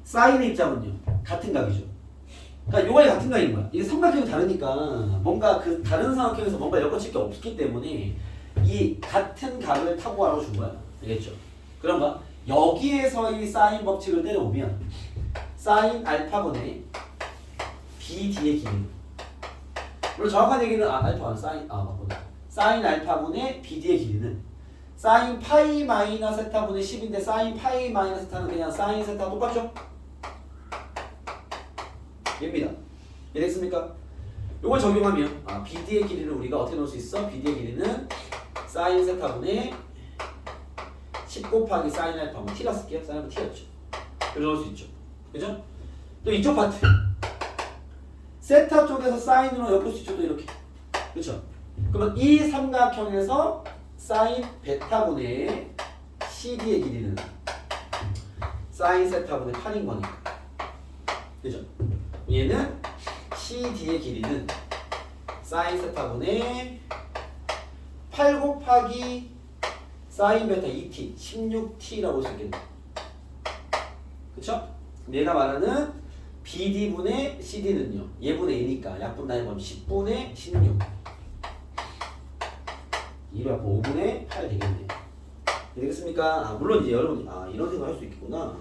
Speaker 1: 사인의 입장은요 같은 각이죠. 그러니까 요각이 같은 각인 거야. 이게 삼각형이 다르니까 뭔가 그 다른 삼각형에서 뭔가 엮어칠 게 없기 때문에 이 같은 각을 타고 가라고 준 거야. 알겠죠? 그런가? 여기에서 이 사인 법칙을 내려오면 사인 알파분의 BD의 길이. 물론 정확한 얘기는 알파는 맞구나. 사인 알파분의 BD의 길이는 사인 파이 마이너스 세타분의 10인데 사인 파이 마이너스 세타는 그냥 사인 세타 똑같죠? 입니다. 이해됐습니까? 요걸 적용하면 BD의 길이를 우리가 어떻게 넣을 수 있어? BD의 길이는 사인 세타분의 10 곱하기 사인 알파분 t라 쓸게요. 사인 알파 t였죠. 이렇게 넣을 수 있죠. 그죠? 또 이쪽 파트 세타 쪽에서 사인으로 엮을 수 있죠. 또 이렇게. 그렇죠? 그러면 이 삼각형에서 사인 베타분의 CD의 길이는 사인 세타분의 8인 거니까. 그죠? 얘는 CD의 길이는 사인 세타분의 8 곱하기 사인 베타 2t, 16t라고 할 수 있겠네. 그쵸? 얘가 말하는 BD분의 CD는요. 얘분의 A니까 약분 나해보면 10분의 16 2로 약분 5분의 8 되겠네. 되겠습니까? 물론 이제 여러분이 이런 생각 할 수 있겠구나.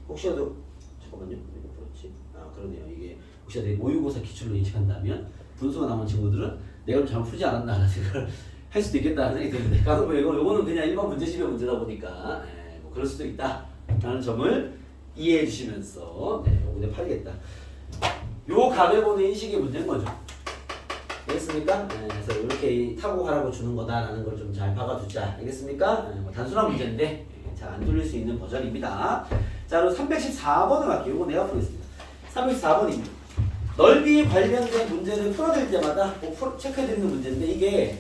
Speaker 1: 혹시라도 잠깐만요. 이거 그렇지? 그러네요. 이게 혹시라도 모의고사 기출로 인식한다면 분수가 남은 친구들은 내가 좀 잘못 풀지 않았나 생각을 할 수도 있겠다는 생각이 드는데 가서 요거는 그냥 일반 문제집의 문제다 보니까 뭐 그럴 수도 있다라는 점을 이해해 주시면서 요번에 팔겠다. 요 값을 보는 인식의 문제인 거죠. 알겠습니까? 그래서 이렇게 타고 가라고 주는 거다라는 걸 좀 잘 박아두자. 알겠습니까? 뭐 단순한 문제인데 잘 안 돌릴 수 있는 버전입니다. 자, 그럼 314번을 갈게요. 이거 내가 풀겠습니다. 314번입니다. 넓이 관련된 문제를 풀어드릴 때마다 꼭 체크해드리는 문제인데 이게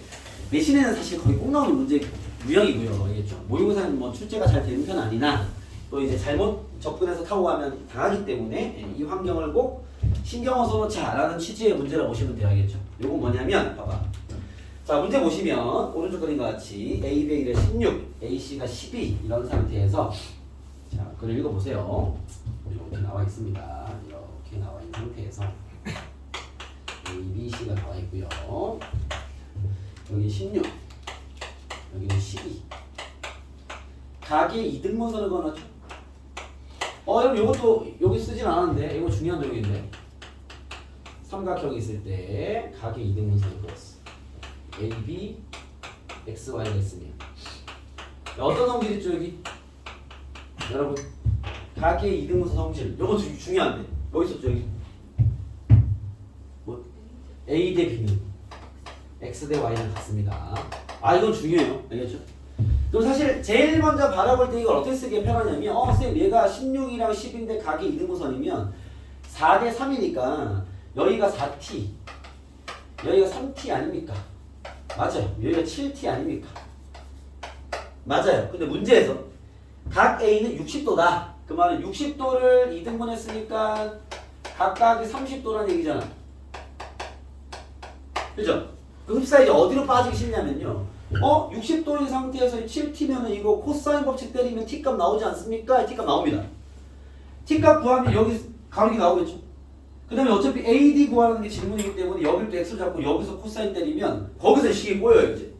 Speaker 1: 내신에는 사실 거의 꼭 나오는 문제 유형이고요. 알겠죠? 모의고사는 뭐 출제가 잘 되는 편 아니나 또 이제 잘못 접근해서 타고 가면 당하기 때문에 이 환경을 꼭 신경을 써놓자라는 취지의 문제라고 보시면 돼야겠죠. 요건 뭐냐면 봐봐. 자, 문제 보시면 오른쪽 그림과 같이 A, B, 1에 16, A, C가 12 이런 상태에서 자, 그걸 읽어보세요. 이렇게 나와 있습니다. 이렇게 나와 있는 상태에서 A, B, C가 나와 있고요. 여기 16, 여기는 12. 각의 이등분선을 그어놨죠. 여러분 이것도 여기 쓰진 않았는데 이거 중요한 적인데 삼각형이 있을 때 각의 이등분선을 그었어. A, B, X, Y가 있으면 어떤 성질 있죠 여기? 여러분 각의 이등분선 성질 이거 중요한데 뭐 있었죠 여기? 뭐? A 대 B는 X 대 Y랑 같습니다. 이건 중요해요. 알겠죠? 그럼 사실 제일 먼저 바라볼 때 이걸 어떻게 쓰기에 편하냐면 선생님 얘가 16이랑 10인데 각이 이등분선이면 4대 3이니까 여기가 4t 여기가 3t 아닙니까? 맞아요. 여기가 7t 아닙니까? 맞아요. 근데 문제에서 각 A는 60도다. 그 말은 60도를 이등분했으니까 각각이 30도라는 얘기잖아. 그죠? 그 흡사 이제 어디로 빠지기 쉽냐면요. 60도인 상태에서 7t면은 이거 코사인 법칙 때리면 t값 나오지 않습니까? t값 나옵니다. t값 구하면 여기 가로기 나오겠죠? 그 다음에 어차피 AD 구하는 게 질문이기 때문에 여기를 또 X를 잡고 여기서 코사인 때리면 거기서 식이 꼬여요 이제.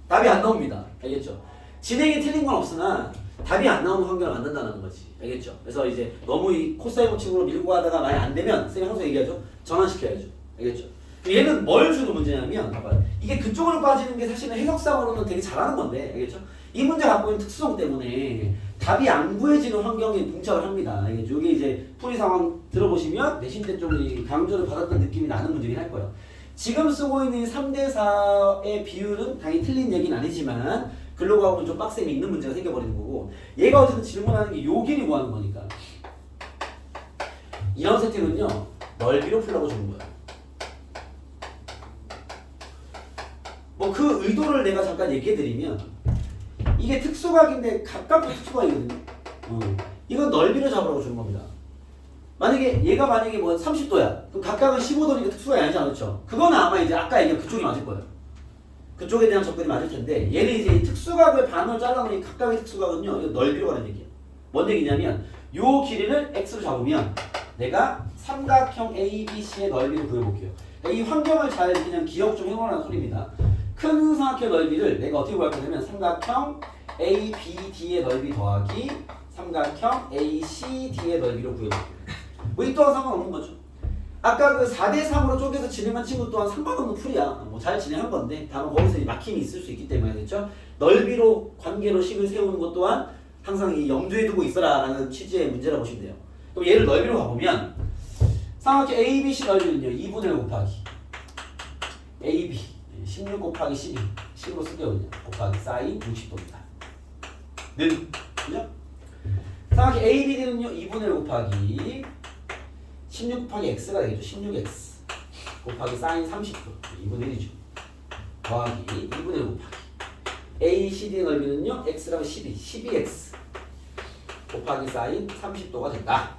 Speaker 1: 답이 안 나옵니다. 알겠죠? 진행이 틀린 건 없으나 답이 안 나오는 환경을 만든다는 거지. 알겠죠? 그래서 이제 너무 이 코사인 법칙으로 밀고 가다가 많이 안 되면 선생님 항상 얘기하죠? 전환시켜야죠. 알겠죠? 얘는 뭘 주는 문제냐면 봐봐요. 이게 그쪽으로 빠지는 게 사실은 해석상으로는 되게 잘하는 건데 알겠죠? 이 문제 갖고 있는 특수성 때문에 답이 안 구해지는 환경에 봉착을 합니다. 알겠죠? 이게 이제 풀이 상황 들어보시면 내신 때 좀 강조를 받았던 느낌이 나는 문제긴 할 거예요. 지금 쓰고 있는 3대4의 비율은 당연히 틀린 얘기는 아니지만 글로 가보면 좀 빡셈이 있는 문제가 생겨버리는 거고 얘가 어쨌든 질문하는 게 요 길이 구하는 거니까 이런 세팅은요 넓이로 풀라고 주는 거예요. 뭐 그 의도를 내가 잠깐 얘기해드리면 이게 특수각인데 가깝고 특수각이거든요. 이건 넓이로 잡으라고 주는 겁니다. 만약에 얘가 뭐 30도야. 그럼 각각은 15도니까 특수각이 아니지 않았죠? 그거는 아마 이제 아까 얘기한 그쪽이 맞을 거예요. 그쪽에 대한 접근이 맞을 텐데 얘는 이제 이 특수각을 반으로 잘라놓으니 각각의 특수각은요 이거 넓이로 가는 얘기예요. 뭔 얘기냐면 요 길이를 x로 잡으면 내가 삼각형 ABC의 넓이를 구해볼게요. 그러니까 이 환경을 잘 그냥 기억 좀 해보라는 소리입니다. 큰 삼각형 넓이를 내가 어떻게 구할 거냐면 삼각형 ABD의 넓이 더하기 삼각형 ACD의 넓이로 구해볼게요. 뭐 이 또한 상관없는 거죠. 아까 그 4대3으로 쪼개서 진행한 친구 또한 상관없는 풀이야. 뭐 잘 진행한 건데 다만 거기서 막힘이 있을 수 있기 때문에 그렇죠. 넓이로 관계로 식을 세우는 것 또한 항상 이 염두에 두고 있어라 라는 취지의 문제라고 보시면 돼요. 그럼 얘를 넓이로 가보면 삼각형 ABC 넓이는요 2분의 1 곱하기 AB 16 곱하기 12 10으로 쓸게요. 그냥 곱하기 사인 60도입니다. 는 그죠? 삼각형 ABD는요 2분의 1 곱하기 16 곱하기 x가 되겠죠. 16x 곱하기 사인 30도 2분의 1이죠. 더하기 2분의 1 곱하기 ACD의 넓이는요 x라면 12x 곱하기 사인 30도가 된다.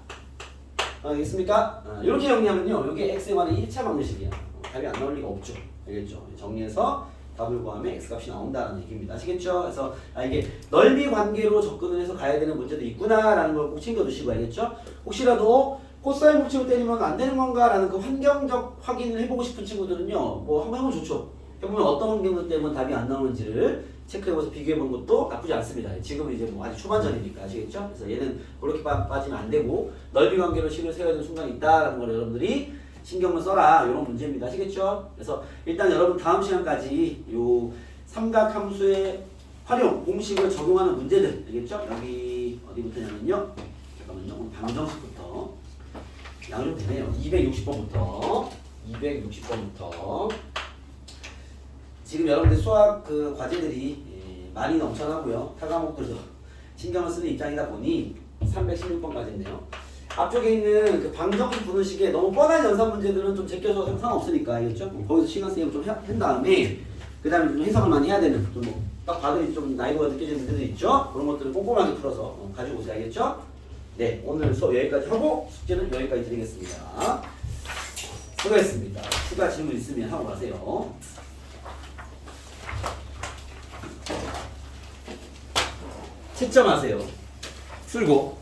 Speaker 1: 알겠습니까? 이렇게 정리하면요 여기 x에 관한 1차 방정식이야. 답이 안 나올 리가 없죠. 알겠죠? 정리해서 답을 구하면 x값이 나온다는 얘기입니다. 아시겠죠? 그래서 이게 넓이 관계로 접근을 해서 가야 되는 문제도 있구나라는 걸 꼭 챙겨두시고 알겠죠? 혹시라도 코사인 법칙을 때리면 안 되는 건가라는 그 환경적 확인을 해보고 싶은 친구들은요 뭐 한번 해보면 좋죠. 해보면 어떤 환경들 때문에 답이 안 나오는지를 체크해보면서 비교해보는 것도 나쁘지 않습니다. 지금은 이제 뭐 아직 초반전이니까 아시겠죠? 그래서 얘는 그렇게 빠지면 안 되고 넓이 관계로 식을 세워야 되는 순간이 있다라는 걸 여러분들이 신경을 써라 이런 문제입니다. 아시겠죠? 그래서 일단 여러분 다음 시간까지 요 삼각함수의 활용 공식을 적용하는 문제들 알겠죠? 여기 어디부터냐면요 잠깐만요 오늘 방정식부터 양이 좀 되네요. 260번부터 지금 여러분들 수학 그 과제들이 많이 넘쳐나고요. 타 과목들도 신경을 쓰는 입장이다 보니 316번까지인데요. 앞쪽에 있는 그 방정식 푸는 식에 너무 뻔한 연산 문제들은 좀 제껴서 상관없으니까 알겠죠? 거기서 시간 세이브 좀 한 다음에 그 다음에 좀 해석을 많이 해야 되는 좀 뭐 딱 봐도 좀 나이가 느껴지는 문제들 있죠? 그런 것들을 꼼꼼하게 풀어서 가지고 오세요. 알겠죠? 네, 오늘 수업 여기까지 하고 숙제는 여기까지 드리겠습니다. 수고했습니다. 추가 질문 있으면 하고 가세요. 채점하세요. 풀고.